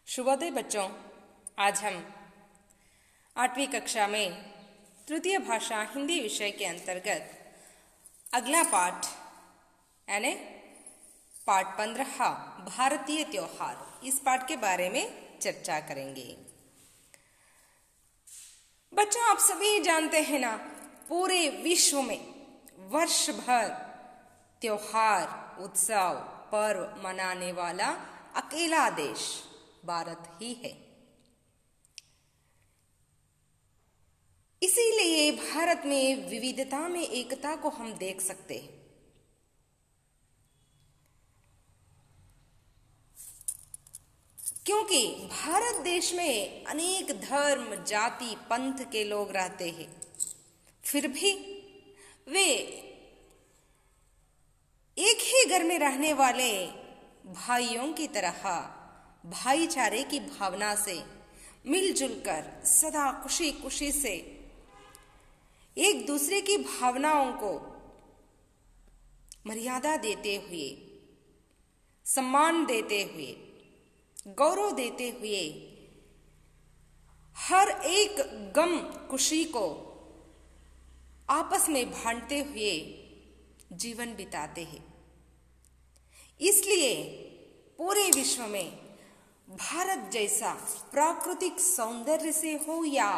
शुभोदय बच्चों। आज हम 8वीं कक्षा में तृतीय भाषा हिंदी विषय के अंतर्गत अगला पाठ यानी पाठ 15 भारतीय त्योहार, इस पाठ के बारे में चर्चा करेंगे। बच्चों, आप सभी जानते हैं ना, पूरे विश्व में वर्ष भर त्योहार, उत्सव, पर्व मनाने वाला अकेला देश भारत ही है। इसीलिए भारत में विविधता में एकता को हम देख सकते हैं। क्योंकि भारत देश में अनेक धर्म, जाति, पंथ के लोग रहते हैं, फिर भी वे एक ही घर में रहने वाले भाइयों की तरह भाईचारे की भावना से मिलजुल कर सदा खुशी खुशी से एक दूसरे की भावनाओं को मर्यादा देते हुए, सम्मान देते हुए, गौरव देते हुए हर एक गम खुशी को आपस में बांटते हुए जीवन बिताते हैं। इसलिए पूरे विश्व में भारत जैसा प्राकृतिक सौंदर्य से हो या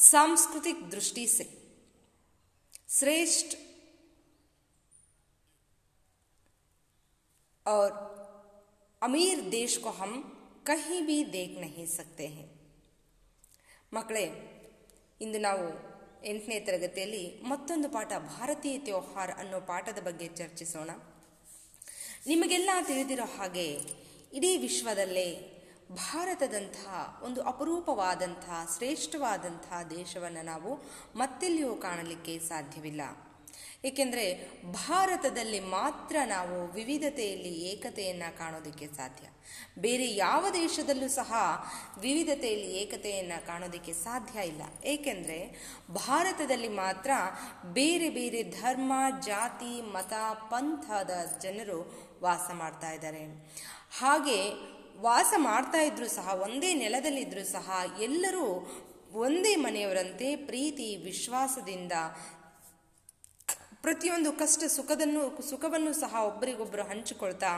सांस्कृतिक दृष्टि से श्रेष्ठ और अमीर देश को हम कहीं भी देख नहीं सकते हैं। ಮಕ್ಕಳೇ, ಇಂದು ನಾವು 8ನೇ ತರಗತಿಯಲ್ಲಿ ಮತ್ತೊಂದು ಪಾಠ ಭಾರತೀಯ ತ್ಯೋಹಾರ ಅನ್ನೋ ಪಾಠದ ಬಗ್ಗೆ ಚರ್ಚಿಸೋಣ. ನಿಮಗೆಲ್ಲ ತಿಳಿದಿರೋ ಹಾಗೆ ಇಡೀ ವಿಶ್ವದಲ್ಲೇ ಭಾರತದಂತಹ ಒಂದು ಅಪರೂಪವಾದಂತಹ ಶ್ರೇಷ್ಠವಾದಂತಹ ದೇಶವನ್ನು ನಾವು ಮತ್ತೆಲ್ಲಿಯೂ ಕಾಣಲಿಕ್ಕೆ ಸಾಧ್ಯವಿಲ್ಲ. ಏಕೆಂದರೆ ಭಾರತದಲ್ಲಿ ಮಾತ್ರ ನಾವು ವಿವಿಧತೆಯಲ್ಲಿ ಏಕತೆಯನ್ನು ಕಾಣೋದಕ್ಕೆ ಸಾಧ್ಯ. ಬೇರೆ ಯಾವ ದೇಶದಲ್ಲೂ ಸಹ ವಿವಿಧತೆಯಲ್ಲಿ ಏಕತೆಯನ್ನು ಕಾಣೋದಕ್ಕೆ ಸಾಧ್ಯ ಇಲ್ಲ. ಏಕೆಂದರೆ ಭಾರತದಲ್ಲಿ ಮಾತ್ರ ಬೇರೆ ಬೇರೆ ಧರ್ಮ, ಜಾತಿ, ಮತ, ಪಂಥದ ಜನರು ವಾಸ ಮಾಡ್ತಾ ಇದ್ದಾರೆ. ಹಾಗೆ ವಾಸ ಮಾಡ್ತಾ ಇದ್ರು ಸಹ, ಒಂದೇ ನೆಲದಲ್ಲಿದ್ದರೂ ಸಹ ಎಲ್ಲರೂ ಒಂದೇ ಮನೆಯವರಂತೆ ಪ್ರೀತಿ ವಿಶ್ವಾಸದಿಂದ ಪ್ರತಿಯೊಂದು ಕಷ್ಟ ಸುಖವನ್ನು ಸಹ ಒಬ್ಬರಿಗೊಬ್ಬರು ಹಂಚಿಕೊಳ್ತಾ,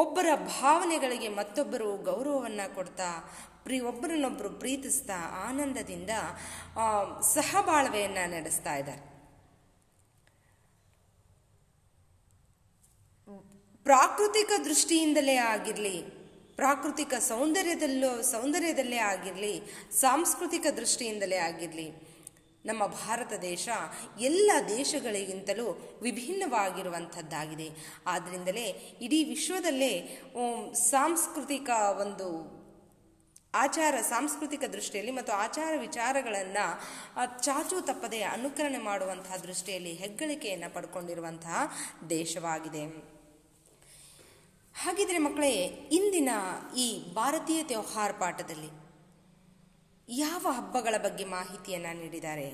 ಒಬ್ಬರ ಭಾವನೆಗಳಿಗೆ ಮತ್ತೊಬ್ಬರು ಗೌರವವನ್ನು ಕೊಡ್ತಾ, ಒಬ್ಬರನ್ನೊಬ್ಬರು ಪ್ರೀತಿಸ್ತಾ ಆನಂದದಿಂದ ಸಹಬಾಳ್ವೆಯನ್ನು ನಡೆಸ್ತಾ ಇದ್ದಾರೆ. ಪ್ರಾಕೃತಿಕ ದೃಷ್ಟಿಯಿಂದಲೇ ಆಗಿರಲಿ, ಪ್ರಾಕೃತಿಕ ಸೌಂದರ್ಯದಲ್ಲೇ ಆಗಿರಲಿ, ಸಾಂಸ್ಕೃತಿಕ ದೃಷ್ಟಿಯಿಂದಲೇ ಆಗಿರಲಿ, ನಮ್ಮ ಭಾರತ ದೇಶ ಎಲ್ಲ ದೇಶಗಳಿಗಿಂತಲೂ ವಿಭಿನ್ನವಾಗಿರುವಂಥದ್ದಾಗಿದೆ. ಆದ್ದರಿಂದಲೇ ಇಡೀ ವಿಶ್ವದಲ್ಲೇ ಸಾಂಸ್ಕೃತಿಕ ಸಾಂಸ್ಕೃತಿಕ ದೃಷ್ಟಿಯಲ್ಲಿ ಮತ್ತು ಆಚಾರ ವಿಚಾರಗಳನ್ನು ಚಾಚೂ ತಪ್ಪದೆ ಅನುಕರಣೆ ಮಾಡುವಂತಹ ದೃಷ್ಟಿಯಲ್ಲಿ ಹೆಗ್ಗಳಿಕೆಯನ್ನು ಪಡ್ಕೊಂಡಿರುವಂತಹ ದೇಶವಾಗಿದೆ. ಹಾಗಿದ್ರೆ ಮಕ್ಕಳೇ, ಇಂದಿನ ಈ ಭಾರತೀಯ ತ್ಯೋಹಾರ ಪಾಠದಲ್ಲಿ ಯಾವ ಹಬ್ಬಗಳ ಬಗ್ಗೆ ಮಾಹಿತಿಯನ್ನು ನೀಡಿದ್ದಾರೆ,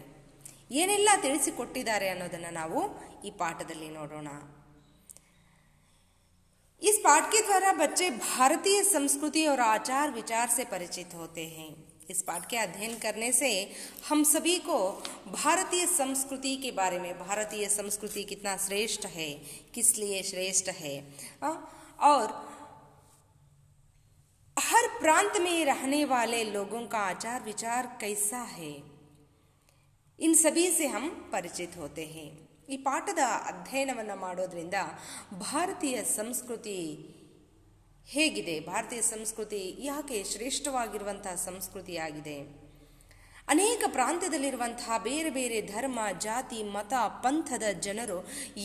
ಏನೆಲ್ಲ ತಿಳಿಸಿಕೊಟ್ಟಿದ್ದಾರೆ ಅನ್ನೋದನ್ನು ನಾವು ಈ ಪಾಠದಲ್ಲಿ ನೋಡೋಣ. इस पाठ के द्वारा बच्चे भारतीय संस्कृति और आचार विचार से परिचित होते हैं. इस पाठ के अध्ययन करने से हम सभी को भारतीय संस्कृति के बारे में, भारतीय संस्कृति कितना श्रेष्ठ है, किस लिए श्रेष्ठ है, और हर प्रांत में रहने वाले लोगों का आचार विचार कैसा है, इन सभी से हम परिचित होते हैं. ಈ ಪಾಠದ ಅಧ್ಯಯನವನ್ನು ಮಾಡೋದ್ರಿಂದ ಭಾರತೀಯ ಸಂಸ್ಕೃತಿ ಹೇಗಿದೆ, ಭಾರತೀಯ ಸಂಸ್ಕೃತಿ ಯಾಕೆ ಶ್ರೇಷ್ಠವಾಗಿರುವಂತಹ ಸಂಸ್ಕೃತಿಯಾಗಿದೆ, ಅನೇಕ ಪ್ರಾಂತ್ಯದಲ್ಲಿರುವಂತಹ ಬೇರೆ ಬೇರೆ ಧರ್ಮ, ಜಾತಿ, ಮತ, ಪಂಥದ ಜನರು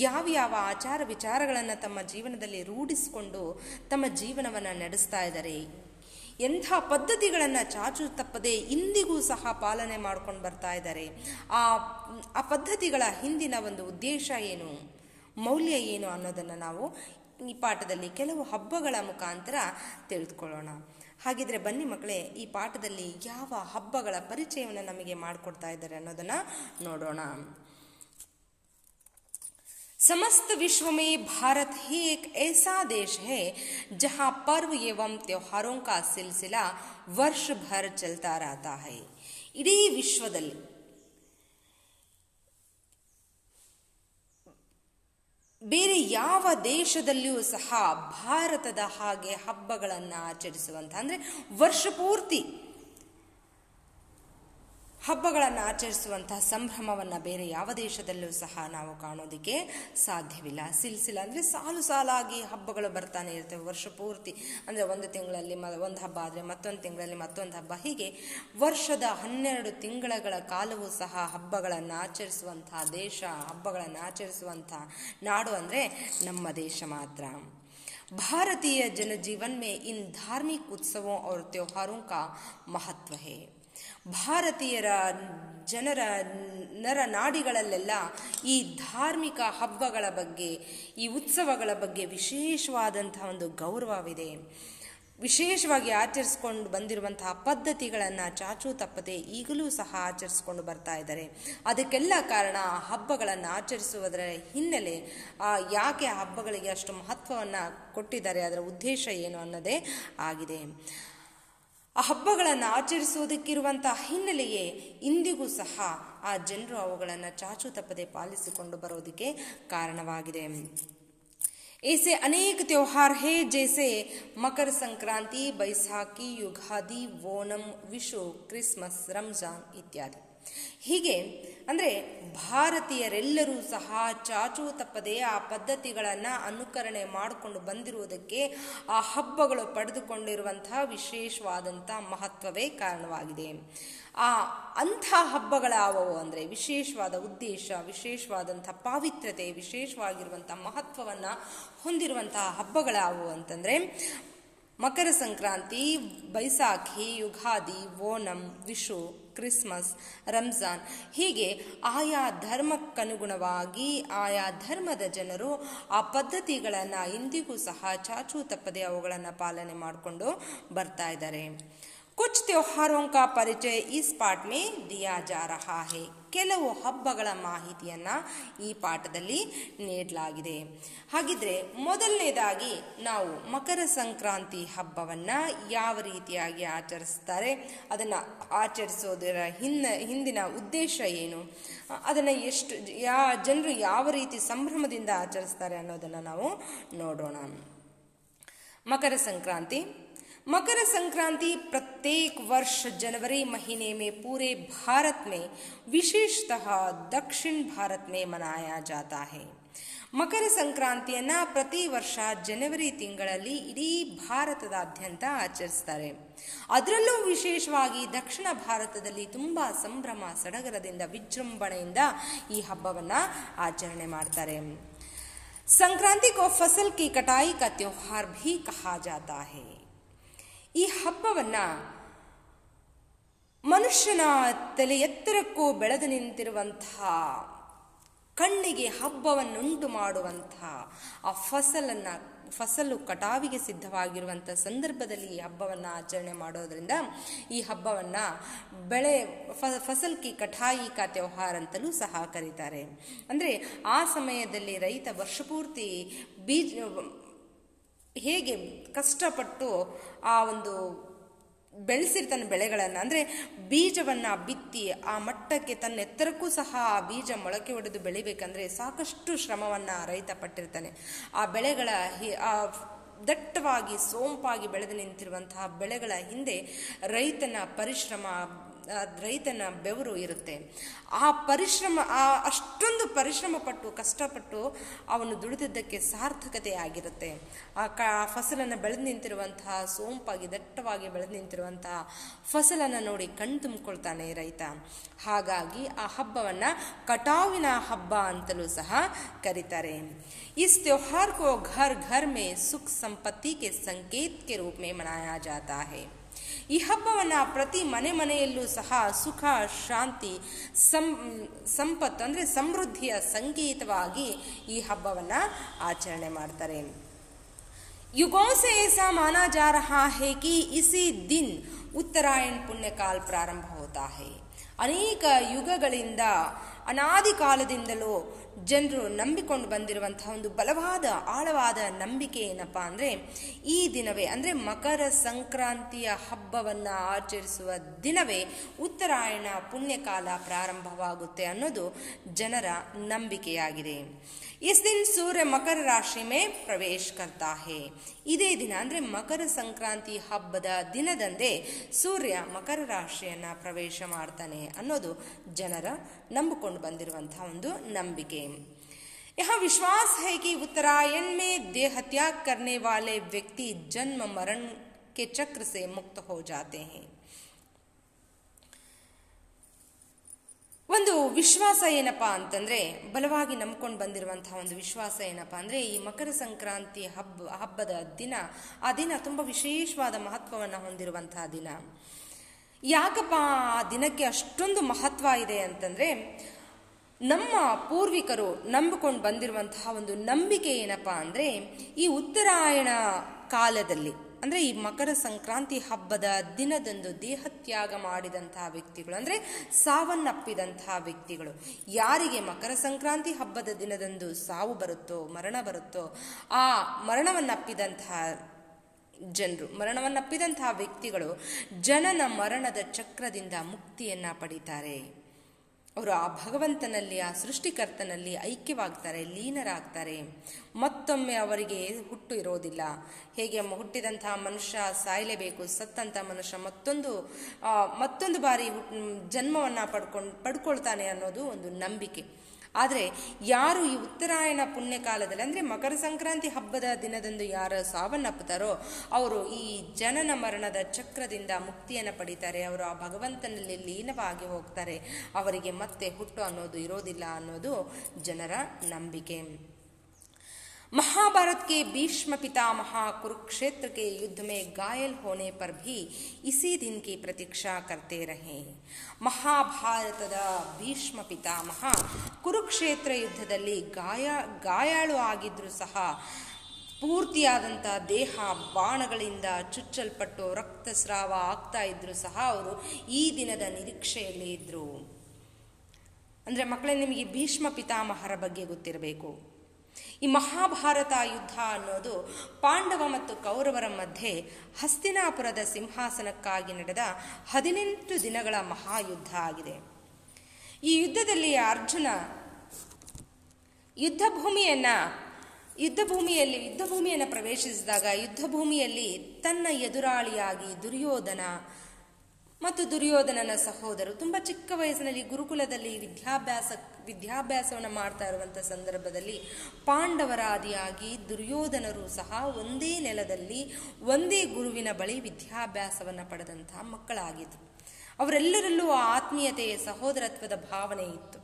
ಯಾವ್ಯಾವ ಆಚಾರ ವಿಚಾರಗಳನ್ನು ತಮ್ಮ ಜೀವನದಲ್ಲಿ ರೂಢಿಸಿಕೊಂಡು ತಮ್ಮ ಜೀವನವನ್ನು ನಡೆಸ್ತಾ ಇದ್ದಾರೆ, ಎಂಥ ಪದ್ಧತಿಗಳನ್ನು ಚಾಚು ತಪ್ಪದೆ ಇಂದಿಗೂ ಸಹ ಪಾಲನೆ ಮಾಡ್ಕೊಂಡು ಬರ್ತಾ ಇದ್ದಾರೆ, ಆ ಪದ್ಧತಿಗಳ ಹಿಂದಿನ ಒಂದು ಉದ್ದೇಶ ಏನು, ಮೌಲ್ಯ ಏನು ಅನ್ನೋದನ್ನು ನಾವು ಈ ಪಾಠದಲ್ಲಿ ಕೆಲವು ಹಬ್ಬಗಳ ಮುಖಾಂತರ ತಿಳಿದುಕೊಳ್ಳೋಣ. ಹಾಗಿದ್ರೆ ಬನ್ನಿ ಮಕ್ಕಳೇ, ಈ ಪಾಠದಲ್ಲಿ ಯಾವ ಹಬ್ಬಗಳ ಪರಿಚಯವನ್ನು ನಮಗೆ ಮಾಡಿಕೊಡ್ತಾ ಇದ್ದಾರೆ ಅನ್ನೋದನ್ನು ನೋಡೋಣ. समस्त विश्व में भारत ही एक ऐसा देश है जहां पर्व एवं त्योहारों का सिलसिला वर्ष भर चलता रहता है. ಇಡೀ ವಿಶ್ವದಲ್ಲಿ ಬೇರೆ ಯಾವ ದೇಶದಲ್ಲಿಯೂ ಸಹ ಭಾರತದ ಹಾಗೆ ಹಬ್ಬಗಳನ್ನು ಆಚರಿಸುವಂಥ, ಅಂದರೆ ವರ್ಷ ಪೂರ್ತಿ ಹಬ್ಬಗಳನ್ನು ಆಚರಿಸುವಂತಹ ಸಂಭ್ರಮವನ್ನು ಬೇರೆ ಯಾವ ದೇಶದಲ್ಲೂ ಸಹ ನಾವು ಕಾಣೋದಕ್ಕೆ ಸಾಧ್ಯವಿಲ್ಲ. ಸಿಲ್ಸಿಲ ಅಂದರೆ ಸಾಲು ಸಾಲಾಗಿ ಹಬ್ಬಗಳು ಬರ್ತಾನೆ ಇರ್ತವೆ ವರ್ಷ ಪೂರ್ತಿ. ಅಂದರೆ ಒಂದು ತಿಂಗಳಲ್ಲಿ ಒಂದು ಹಬ್ಬ ಆದರೆ ಮತ್ತೊಂದು ತಿಂಗಳಲ್ಲಿ ಮತ್ತೊಂದು ಹಬ್ಬ, ಹೀಗೆ ವರ್ಷದ 12 ತಿಂಗಳ ಕಾಲವೂ ಸಹ ಹಬ್ಬಗಳನ್ನು ಆಚರಿಸುವಂತಹ ದೇಶ, ಹಬ್ಬಗಳನ್ನು ಆಚರಿಸುವಂಥ ನಾಡು ಅಂದರೆ ನಮ್ಮ ದೇಶ ಮಾತ್ರ. भारतीय जनजीवन में इन धार्मिक उत्सवों और त्योहारों का महत्व है. ಭಾರತೀಯರ ಜನರ ನರನಾಡಿಗಳಲ್ಲೆಲ್ಲ ಈ ಧಾರ್ಮಿಕ ಹಬ್ಬಗಳ ಬಗ್ಗೆ, ಈ ಉತ್ಸವಗಳ ಬಗ್ಗೆ ವಿಶೇಷವಾದಂತಹ ಒಂದು ಗೌರವವಿದೆ. ವಿಶೇಷವಾಗಿ ಆಚರಿಸ್ಕೊಂಡು ಬಂದಿರುವಂತಹ ಪದ್ಧತಿಗಳನ್ನು ಚಾಚೂ ತಪ್ಪದೆ ಈಗಲೂ ಸಹ ಆಚರಿಸ್ಕೊಂಡು ಬರ್ತಾ ಇದ್ದಾರೆ. ಅದಕ್ಕೆಲ್ಲ ಕಾರಣ ಹಬ್ಬಗಳನ್ನು ಆಚರಿಸುವುದರ ಹಿನ್ನೆಲೆ, ಯಾಕೆ ಹಬ್ಬಗಳಿಗೆ ಅಷ್ಟು ಮಹತ್ವವನ್ನು ಕೊಟ್ಟಿದ್ದಾರೆ, ಅದರ ಉದ್ದೇಶ ಏನು ಅನ್ನೋದೇ ಆಗಿದೆ. ಆ ಹಬ್ಬಗಳನ್ನು ಆಚರಿಸುವುದಕ್ಕಿರುವಂತಹ ಹಿನ್ನೆಲೆಯೇ ಇಂದಿಗೂ ಸಹ ಆ ಜನರು ಅವುಗಳನ್ನು ಚಾಚೂ ತಪ್ಪದೆ ಪಾಲಿಸಿಕೊಂಡು ಬರೋದಕ್ಕೆ ಕಾರಣವಾಗಿದೆ. ऐसे अनेक त्योहार हैं जैसे मकर संक्रांति, बैसाखी, युगादि, ओणम, विशु, क्रिसमस, ರಂಜಾನ್ ಇತ್ಯಾದಿ. ಹೀಗೆ ಅಂದರೆ ಭಾರತೀಯರೆಲ್ಲರೂ ಸಹ ಚಾಚೂ ತಪ್ಪದೆ ಆ ಪದ್ಧತಿಗಳನ್ನು ಅನುಕರಣೆ ಮಾಡಿಕೊಂಡು ಬಂದಿರುವುದಕ್ಕೆ ಆ ಹಬ್ಬಗಳು ಪಡೆದುಕೊಂಡಿರುವಂತಹ ವಿಶೇಷವಾದಂಥ ಮಹತ್ವವೇ ಕಾರಣವಾಗಿದೆ. ಅಂಥ ಹಬ್ಬಗಳಾವವು ಅಂದರೆ ವಿಶೇಷವಾದ ಉದ್ದೇಶ, ವಿಶೇಷವಾದಂಥ ಪಾವಿತ್ರ್ಯತೆ, ವಿಶೇಷವಾಗಿರುವಂಥ ಮಹತ್ವವನ್ನು ಹೊಂದಿರುವಂತಹ ಹಬ್ಬಗಳಾವವು ಅಂತಂದರೆ ಮಕರ ಸಂಕ್ರಾಂತಿ, ಬೈಸಾಖಿ, ಯುಗಾದಿ, ಓಣಂ, ವಿಶು, ಕ್ರಿಸ್ಮಸ್, ರಂಜಾನ್. ಹೀಗೆ ಆಯಾ ಧರ್ಮಕ್ಕನುಗುಣವಾಗಿ ಆಯಾ ಧರ್ಮದ ಜನರು ಆ ಪದ್ಧತಿಗಳನ್ನು ಇಂದಿಗೂ ಸಹ ಚಾಚೂ ತಪ್ಪದೆ ಅವುಗಳನ್ನು ಪಾಲನೆ ಮಾಡಿಕೊಂಡು ಬರ್ತಾ ಇದ್ದಾರೆ. कुछ त्योहारों का परिचय इस पाठ में दिया जा रहा है. ಕೆಲವು ಹಬ್ಬಗಳ ಮಾಹಿತಿಯನ್ನು ಈ ಪಾಠದಲ್ಲಿ ನೀಡಲಾಗಿದೆ. ಹಾಗಿದ್ರೆ ಮೊದಲನೇದಾಗಿ ನಾವು ಮಕರ ಸಂಕ್ರಾಂತಿ ಹಬ್ಬವನ್ನು ಯಾವ ರೀತಿಯಾಗಿ ಆಚರಿಸ್ತಾರೆ, ಅದನ್ನು ಆಚರಿಸೋದರ ಹಿಂದಿನ ಉದ್ದೇಶ ಏನು, ಅದನ್ನು ಜನರು ಯಾವ ರೀತಿ ಸಂಭ್ರಮದಿಂದ ಆಚರಿಸ್ತಾರೆ ಅನ್ನೋದನ್ನು ನಾವು ನೋಡೋಣ. मकर संक्रांति. मकर संक्रांति प्रत्येक वर्ष जनवरी महीने में पूरे भारत में, विशेषतः दक्षिण भारत में मनाया जाता है. ಮಕರ ಸಂಕ್ರಾಂತಿಯನ್ನು ಪ್ರತಿ ವರ್ಷ ಜನವರಿ ತಿಂಗಳಲ್ಲಿ ಇಡೀ ಭಾರತದಾದ್ಯಂತ ಆಚರಿಸ್ತಾರೆ. ಅದರಲ್ಲೂ ವಿಶೇಷವಾಗಿ ದಕ್ಷಿಣ ಭಾರತದಲ್ಲಿ ತುಂಬ ಸಂಭ್ರಮ ಸಡಗರದಿಂದ ವಿಜೃಂಭಣೆಯಿಂದ ಈ ಹಬ್ಬವನ್ನು ಆಚರಣೆ ಮಾಡ್ತಾರೆ. ಸಂಕ್ರಾಂತಿ को फसल की कटाई का त्योहार भी कहा जाता है. ಈ ಹಬ್ಬವನ್ನು ಮನುಷ್ಯನ ತಲೆ ಎತ್ತರಕ್ಕೂ ಬೆಳೆದು ನಿಂತಿರುವಂತಹ, ಕಣ್ಣಿಗೆ ಹಬ್ಬವನ್ನುಂಟು ಮಾಡುವಂತಹ ಆ ಫಸಲು ಕಟಾವಿಗೆ ಸಿದ್ಧವಾಗಿರುವಂಥ ಸಂದರ್ಭದಲ್ಲಿ ಈ ಹಬ್ಬವನ್ನು ಆಚರಣೆ ಮಾಡೋದರಿಂದ ಈ ಹಬ್ಬವನ್ನು ಫಸಲ್ ಕಿ ಕಟಾಯಿ ಕಾ ತ್ಯೋಹಾರ್ ಅಂತಲೂ ಸಹ ಕರೀತಾರೆ. ಅಂದರೆ ಆ ಸಮಯದಲ್ಲಿ ರೈತ ವರ್ಷಪೂರ್ತಿ ಹೇಗೆ ಕಷ್ಟಪಟ್ಟು ಆ ಒಂದು ಬೆಳೆಸಿರ್ತಾನೆ ಬೆಳೆಗಳನ್ನು, ಅಂದರೆ ಬೀಜವನ್ನು ಬಿತ್ತಿ ಆ ಮಟ್ಟಕ್ಕೆ ತನ್ನ ಎತ್ತರಕ್ಕೂ ಸಹ ಆ ಬೀಜ ಮೊಳಕೆ ಹೊಡೆದು ಬೆಳಿಬೇಕಂದ್ರೆ ಸಾಕಷ್ಟು ಶ್ರಮವನ್ನು ರೈತ ಪಟ್ಟಿರ್ತಾನೆ. ಆ ಬೆಳೆಗಳ ದಟ್ಟವಾಗಿ ಸೋಂಪಾಗಿ ಬೆಳೆದು ನಿಂತಿರುವಂತಹ ಬೆಳೆಗಳ ಹಿಂದೆ ರೈತನ ಪರಿಶ್ರಮ, ರೈತನ ಬೆವರು ಇರುತ್ತೆ. ಆ ಪರಿಶ್ರಮ, ಅಷ್ಟೊಂದು ಪರಿಶ್ರಮ ಪಟ್ಟು ಕಷ್ಟಪಟ್ಟು ಅವನು ದುಡಿದಿದ್ದಕ್ಕೆ ಸಾರ್ಥಕತೆ ಆಗಿರುತ್ತೆ. ಆ ಫಸಲನ್ನು ಬೆಳೆದು ನಿಂತಿರುವಂತಹ, ಸೋಂಪಾಗಿ ದಟ್ಟವಾಗಿ ಬೆಳೆದು ನಿಂತಿರುವಂತಹ ಫಸಲನ್ನು ನೋಡಿ ಕಣ್ ತುಂಬಿಕೊಳ್ತಾನೆ ರೈತ. ಹಾಗಾಗಿ ಆ ಹಬ್ಬವನ್ನು ಕಟಾವಿನ ಹಬ್ಬ ಅಂತಲೂ ಸಹ ಕರೀತಾರೆ. इस त्योहार को घर घर में सुख संपत्ति के संकेत के रूप में मनाया जाता है. ಈ ಹಬ್ಬವನ್ನು ಪ್ರತಿ ಮನೆಯಲ್ಲೂ ಸಹ ಸುಖ, ಶಾಂತಿ, ಸಂಪತ್ತು ಅಂದರೆ ಸಮೃದ್ಧಿಯ ಸಂಕೇತವಾಗಿ ಈ ಹಬ್ಬವನ್ನು ಆಚರಣೆ ಮಾಡ್ತಾರೆ. युगों से ऐसा माना जा रहा है कि इसी दिन उत्तरायण पुण्यकाल प्रारंभ होता है. ಅನೇಕ ಯುಗಗಳಿಂದ ಅನಾದಿ ಕಾಲದಿಂದಲೂ ಜನರು ನಂಬಿಕೊಂಡು ಬಂದಿರುವಂತಹ ಒಂದು ಬಲವಾದ ಆಳವಾದ ನಂಬಿಕೆ ಏನಪ್ಪ ಅಂದರೆ ಈ ದಿನವೇ ಅಂದರೆ ಮಕರ ಸಂಕ್ರಾಂತಿಯ ಹಬ್ಬವನ್ನು ಆಚರಿಸುವ ದಿನವೇ ಉತ್ತರಾಯಣ ಪುಣ್ಯಕಾಲ ಪ್ರಾರಂಭವಾಗುತ್ತೆ ಅನ್ನೋದು ಜನರ ನಂಬಿಕೆಯಾಗಿದೆ. इस दिन सूर्य मकर राशि में प्रवेश करता है. ಇದೇ ದಿನ ಅಂದರೆ ಮಕರ ಸಂಕ್ರಾಂತಿ ಹಬ್ಬದ ದಿನದಂದೇ ಸೂರ್ಯ ಮಕರ ರಾಶಿಯನ್ನು ಪ್ರವೇಶ ಮಾಡ್ತಾನೆ ಅನ್ನೋದು ಜನರ ನಂಬಿಕೊಂಡು ಬಂದಿರುವಂತಹ ಒಂದು ನಂಬಿಕೆ. यहाँ विश्वास है कि उत्तरायण में देह त्याग करने वाले व्यक्ति जन्म मरण के चक्र से मुक्त हो जाते हैं. ಒಂದು ವಿಶ್ವಾಸ ಏನಪ್ಪಾ ಅಂತಂದ್ರೆ, ಬಲವಾಗಿ ನಂಬ್ಕೊಂಡು ಬಂದಿರುವಂತಹ ಒಂದು ವಿಶ್ವಾಸ ಏನಪ್ಪಾ ಅಂದ್ರೆ, ಈ ಮಕರ ಸಂಕ್ರಾಂತಿ ಹಬ್ಬದ ದಿನ, ಆ ದಿನ ತುಂಬಾ ವಿಶೇಷವಾದ ಮಹತ್ವವನ್ನು ಹೊಂದಿರುವಂತಹ ದಿನ. ಯಾಕಪ್ಪ ಆ ದಿನಕ್ಕೆ ಅಷ್ಟೊಂದು ಮಹತ್ವ ಇದೆ ಅಂತಂದ್ರೆ, ನಮ್ಮ ಪೂರ್ವಿಕರು ನಂಬಿಕೊಂಡು ಬಂದಿರುವಂತಹ ಒಂದು ನಂಬಿಕೆ ಏನಪ್ಪಾ ಅಂದ್ರೆ, ಈ ಉತ್ತರಾಯಣ ಕಾಲದಲ್ಲಿ ಅಂದರೆ ಈ ಮಕರ ಸಂಕ್ರಾಂತಿ ಹಬ್ಬದ ದಿನದಂದು ದೇಹತ್ಯಾಗ ಮಾಡಿದಂತಹ ವ್ಯಕ್ತಿಗಳು, ಅಂದರೆ ಸಾವನ್ನಪ್ಪಿದಂತಹ ವ್ಯಕ್ತಿಗಳು, ಯಾರಿಗೆ ಮಕರ ಸಂಕ್ರಾಂತಿ ಹಬ್ಬದ ದಿನದಂದು ಸಾವು ಬರುತ್ತೋ, ಮರಣ ಬರುತ್ತೋ, ಆ ಮರಣವನ್ನಪ್ಪಿದಂತಹ ವ್ಯಕ್ತಿಗಳು ಜನನ ಮರಣದ ಚಕ್ರದಿಂದ ಮುಕ್ತಿಯನ್ನ ಪಡೀತಾರೆ. ಅವರು ಆ ಭಗವಂತನಲ್ಲಿ, ಆ ಸೃಷ್ಟಿಕರ್ತನಲ್ಲಿ ಐಕ್ಯವಾಗ್ತಾರೆ, ಲೀನರಾಗ್ತಾರೆ. ಮತ್ತೊಮ್ಮೆ ಅವರಿಗೆ ಹುಟ್ಟು ಇರೋದಿಲ್ಲ. ಹೇಗೆ ಹುಟ್ಟಿದಂತಹ ಮನುಷ್ಯ ಸಾಯಲೇಬೇಕು, ಸತ್ತಂಥ ಮನುಷ್ಯ ಮತ್ತೊಂದು ಬಾರಿ ಜನ್ಮವನ್ನು ಪಡ್ಕೊಳ್ತಾನೆ ಅನ್ನೋದು ಒಂದು ನಂಬಿಕೆ. ಆದರೆ ಯಾರು ಈ ಉತ್ತರಾಯಣ ಪುಣ್ಯಕಾಲದಲ್ಲಿ ಅಂದರೆ ಮಕರ ಸಂಕ್ರಾಂತಿ ಹಬ್ಬದ ದಿನದಂದು ಯಾರು ಸಾವನ್ನಪ್ಪುತ್ತಾರೋ ಅವರು ಈ ಜನನ ಮರಣದ ಚಕ್ರದಿಂದ ಮುಕ್ತಿಯನ್ನು ಪಡೀತಾರೆ. ಅವರು ಆ ಭಗವಂತನಲ್ಲಿ ಲೀನವಾಗಿ ಹೋಗ್ತಾರೆ. ಅವರಿಗೆ ಮತ್ತೆ ಹುಟ್ಟು ಅನ್ನೋದು ಇರೋದಿಲ್ಲ ಅನ್ನೋದು ಜನರ ನಂಬಿಕೆ. महाभारत के भीष्म पितामह कुरुक्षेत्र के युद्ध में घायल होने पर भी इसी दिन की प्रतीक्षा करते रहे. ಮಹಾಭಾರತದ ಭೀಷ್ಮ ಪಿತಾಮಹ ಕುರುಕ್ಷೇತ್ರ ಯುದ್ಧದಲ್ಲಿ ಗಾಯಾಳು ಆಗಿದ್ರು ಸಹ, ಪೂರ್ತಿಯಾದಂಥ ದೇಹ ಬಾಣಗಳಿಂದ ಚುಚ್ಚಲ್ಪಟ್ಟು ರಕ್ತಸ್ರಾವ ಆಗ್ತಾ ಇದ್ರು ಸಹ ಅವರು ಈ ದಿನದ ನಿರೀಕ್ಷೆಯಲ್ಲಿ ಇದ್ರು. ಅಂದರೆ ಮಕ್ಕಳೇ, ನಿಮಗೆ ಭೀಷ್ಮ ಪಿತಾಮಹರ ಬಗ್ಗೆ ಗೊತ್ತಿರಬೇಕು. ಈ ಮಹಾಭಾರತ ಯುದ್ಧ ಅನ್ನೋದು ಪಾಂಡವ ಮತ್ತು ಕೌರವರ ಮಧ್ಯೆ ಹಸ್ತಿನಾಪುರದ ಸಿಂಹಾಸನಕ್ಕಾಗಿ ನಡೆದ 18 ದಿನಗಳ ಮಹಾಯುದ್ಧ ಆಗಿದೆ. ಈ ಯುದ್ಧದಲ್ಲಿ ಅರ್ಜುನ ಯುದ್ಧಭೂಮಿಯನ್ನು ಪ್ರವೇಶಿಸಿದಾಗ ಯುದ್ಧಭೂಮಿಯಲ್ಲಿ ತನ್ನ ಎದುರಾಳಿಯಾಗಿ ದುರ್ಯೋಧನನ ಸಹೋದರರು ತುಂಬ ಚಿಕ್ಕ ವಯಸ್ಸಿನಲ್ಲಿ ಗುರುಕುಲದಲ್ಲಿ ವಿದ್ಯಾಭ್ಯಾಸವನ್ನು ಮಾಡ್ತಾ ಇರುವಂಥ ಸಂದರ್ಭದಲ್ಲಿ ಪಾಂಡವರ ಆದಿಯಾಗಿ ದುರ್ಯೋಧನರು ಸಹ ಒಂದೇ ನೆಲದಲ್ಲಿ ಒಂದೇ ಗುರುವಿನ ಬಳಿ ವಿದ್ಯಾಭ್ಯಾಸವನ್ನು ಪಡೆದಂತಹ ಮಕ್ಕಳಾಗಿದ್ದರು. ಅವರೆಲ್ಲರಲ್ಲೂ ಆ ಆತ್ಮೀಯತೆಯ ಸಹೋದರತ್ವದ ಭಾವನೆ ಇತ್ತು.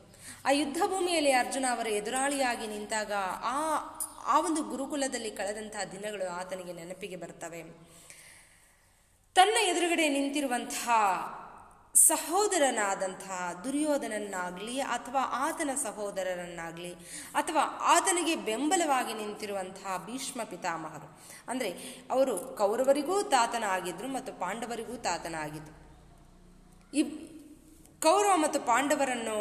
ಆ ಯುದ್ಧ ಭೂಮಿಯಲ್ಲಿ ಅರ್ಜುನ ಅವರ ಎದುರಾಳಿಯಾಗಿ ನಿಂತಾಗ ಆ ಒಂದು ಗುರುಕುಲದಲ್ಲಿ ಕಳೆದಂತಹ ದಿನಗಳು ಆತನಿಗೆ ನೆನಪಿಗೆ ಬರ್ತವೆ. ತನ್ನ ಎದುರುಗಡೆ ನಿಂತಿರುವಂತಹ ಸಹೋದರನಾದಂತಹ ದುರ್ಯೋಧನನ್ನಾಗಲಿ ಅಥವಾ ಆತನ ಸಹೋದರರನ್ನಾಗಲಿ ಅಥವಾ ಆತನಿಗೆ ಬೆಂಬಲವಾಗಿ ನಿಂತಿರುವಂತಹ ಭೀಷ್ಮ ಪಿತಾಮಹರು, ಅಂದರೆ ಅವರು ಕೌರವರಿಗೂ ತಾತನ ಆಗಿದ್ರು ಮತ್ತು ಪಾಂಡವರಿಗೂ ತಾತನ ಆಗಿದ್ರು. ಈ ಕೌರವ ಮತ್ತು ಪಾಂಡವರನ್ನು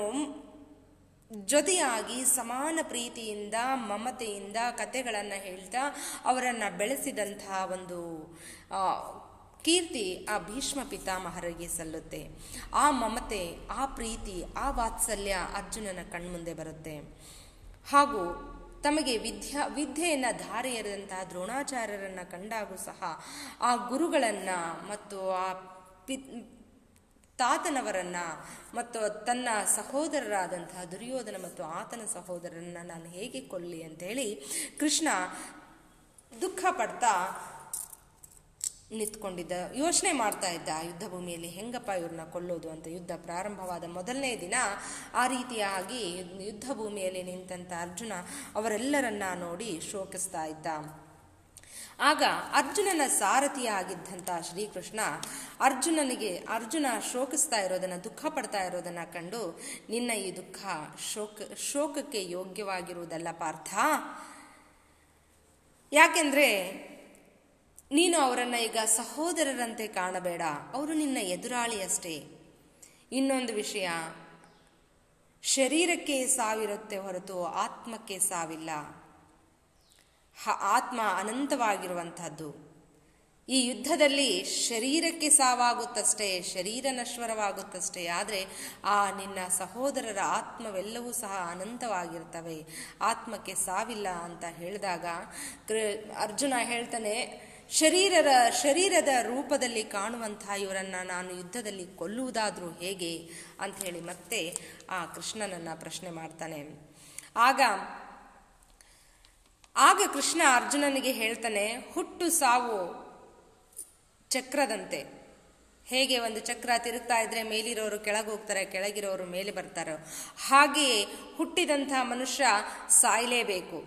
ಜೊತೆಯಾಗಿ ಸಮಾನ ಪ್ರೀತಿಯಿಂದ ಮಮತೆಯಿಂದ ಕಥೆಗಳನ್ನು ಹೇಳ್ತಾ ಅವರನ್ನು ಬೆಳೆಸಿದಂತಹ ಒಂದು ಕೀರ್ತಿ ಆ ಭೀಷ್ಮ ಪಿತಾಮಹರಿಗೆ ಸಲ್ಲುತ್ತೆ. ಆ ಮಮತೆ, ಆ ಪ್ರೀತಿ, ಆ ವಾತ್ಸಲ್ಯ ಅರ್ಜುನನ ಕಣ್ಮುಂದೆ ಬರುತ್ತೆ. ಹಾಗೂ ತಮಗೆ ವಿದ್ಯೆಯನ್ನು ಧಾರೆ ಎರೆದಂತಹ ದ್ರೋಣಾಚಾರ್ಯರನ್ನು ಕಂಡಾಗೂ ಸಹ ಆ ಗುರುಗಳನ್ನು ಮತ್ತು ಆ ತಾತನವರನ್ನು ಮತ್ತು ತನ್ನ ಸಹೋದರರಾದಂತಹ ದುರ್ಯೋಧನ ಮತ್ತು ಆತನ ಸಹೋದರರನ್ನು ನಾನು ಹೇಗೆ ಕೊಲ್ಲಿ ಅಂತೇಳಿ ಕೃಷ್ಣ ದುಃಖ ಪಡ್ತಾ ನಿಂತ್ಕೊಂಡಿದ್ದ, ಯೋಚನೆ ಮಾಡ್ತಾ ಇದ್ದ ಯುದ್ಧ ಭೂಮಿಯಲ್ಲಿ ಹೆಂಗಪ್ಪ ಇವ್ರನ್ನ ಕೊಲ್ಲೋದು ಅಂತ. ಯುದ್ಧ ಪ್ರಾರಂಭವಾದ ಮೊದಲನೇ ದಿನ ಆ ರೀತಿಯಾಗಿ ಯುದ್ಧ ಭೂಮಿಯಲ್ಲಿ ನಿಂತಂಥ ಅರ್ಜುನ ಅವರೆಲ್ಲರನ್ನ ನೋಡಿ ಶೋಕಿಸ್ತಾ ಇದ್ದ. ಆಗ ಅರ್ಜುನನ ಸಾರಥಿಯಾಗಿದ್ದಂಥ ಶ್ರೀಕೃಷ್ಣ ಅರ್ಜುನ ಶೋಕಿಸ್ತಾ ಇರೋದನ್ನು, ದುಃಖ ಪಡ್ತಾ ಇರೋದನ್ನು ಕಂಡು, ನಿನ್ನ ಈ ದುಃಖ ಶೋಕಕ್ಕೆ ಯೋಗ್ಯವಾಗಿರುವುದಲ್ಲ ಪಾರ್ಥ. ಯಾಕೆಂದ್ರೆ ನೀನು ಅವರನ್ನು ಈಗ ಸಹೋದರರಂತೆ ಕಾಣಬೇಡ, ಅವರು ನಿನ್ನ ಎದುರಾಳಿ ಅಷ್ಟೇ. ಇನ್ನೊಂದು ವಿಷಯ, ಶರೀರಕ್ಕೆ ಸಾವಿರುತ್ತೆ ಹೊರತು ಆತ್ಮಕ್ಕೆ ಸಾವಿಲ್ಲ. ಆತ್ಮ ಅನಂತವಾಗಿರುವಂತಹದ್ದು. ಈ ಯುದ್ಧದಲ್ಲಿ ಶರೀರಕ್ಕೆ ಸಾವಾಗುತ್ತಷ್ಟೇ, ಶರೀರ ನಶ್ವರವಾಗುತ್ತಷ್ಟೇ. ಆದರೆ ಆ ನಿನ್ನ ಸಹೋದರರ ಆತ್ಮವೆಲ್ಲವೂ ಸಹ ಅನಂತವಾಗಿರ್ತವೆ, ಆತ್ಮಕ್ಕೆ ಸಾವಿಲ್ಲ ಅಂತ ಹೇಳಿದಾಗ ಅರ್ಜುನ ಹೇಳ್ತಾನೆ, ಶರೀರದ ರೂಪದಲ್ಲಿ ಕಾಣುವಂತಹ ಇವರನ್ನು ನಾನು ಯುದ್ಧದಲ್ಲಿ ಕೊಲ್ಲುವುದಾದರೂ ಹೇಗೆ ಅಂಥೇಳಿ ಮತ್ತೆ ಆ ಕೃಷ್ಣನನ್ನು ಪ್ರಶ್ನೆ ಮಾಡ್ತಾನೆ. ಆಗ ಕೃಷ್ಣ ಅರ್ಜುನನಿಗೆ ಹೇಳ್ತಾನೆ, ಹುಟ್ಟು ಸಾವು ಚಕ್ರದಂತೆ. ಹೇಗೆ ಒಂದು ಚಕ್ರ ತಿರುಗ್ತಾ ಇದ್ರೆ ಮೇಲಿರೋರು ಕೆಳಗೆ ಹೋಗ್ತಾರೆ, ಕೆಳಗಿರೋರು ಮೇಲೆ ಬರ್ತಾರೆ, ಹಾಗೆಯೇ ಹುಟ್ಟಿದಂಥ ಮನುಷ್ಯ ಸಾಯಲೇಬೇಕು.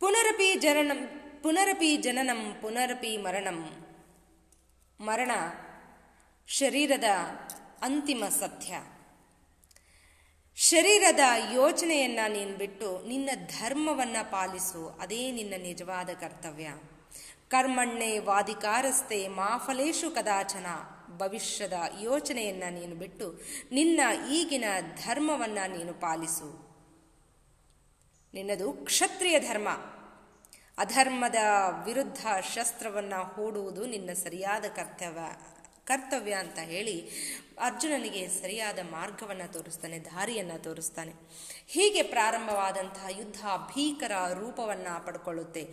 ಪುನರಪಿ ಜನನಂ ಪುನರಪಿ ಮರಣ ಶರೀರದ ಅಂತಿಮ ಸತ್ಯ. ಶರೀರದ ಯೋಚನೆಯನ್ನ ನೀನು ಬಿಟ್ಟು ನಿನ್ನ ಧರ್ಮವನ್ನ ಪಾಲಿಸು, ಅದೇ ನಿನ್ನ ನಿಜವಾದ ಕರ್ತವ್ಯ. ಕರ್ಮಣ್ಣೆ ವಾದಿಕಾರಸ್ತೆ ಮಾ ಫಲೇಶು ಕದಾಚನ. ಭವಿಷ್ಯದ ಯೋಚನೆಯನ್ನ ನೀನು ಬಿಟ್ಟು ನಿನ್ನ ಈಗಿನ ಧರ್ಮವನ್ನ ನೀನು ಪಾಲಿಸು. ನಿನ್ನದು ಕ್ಷತ್ರಿಯ ಧರ್ಮ. ಅಧರ್ಮದ ವಿರುದ್ಧ ಶಸ್ತ್ರವನ್ನ ಹೂಡುವುದು ನಿನ್ನ ಸರಿಯಾದ ಕರ್ತವ್ಯ ಅಂತ ಹೇಳಿ ಅರ್ಜುನನಿಗೆ ಸರಿಯಾದ ಮಾರ್ಗವನ್ನು ತೋರಿಸ್ತಾನೆ, ದಾರಿಯನ್ನು ತೋರಿಸ್ತಾನೆ. ಹೀಗೆ ಪ್ರಾರಂಭವಾದಂತಹ ಯುದ್ಧ ಭೀಕರ ರೂಪವನ್ನು ಪಡ್ಕೊಳ್ಳುತ್ತೆ.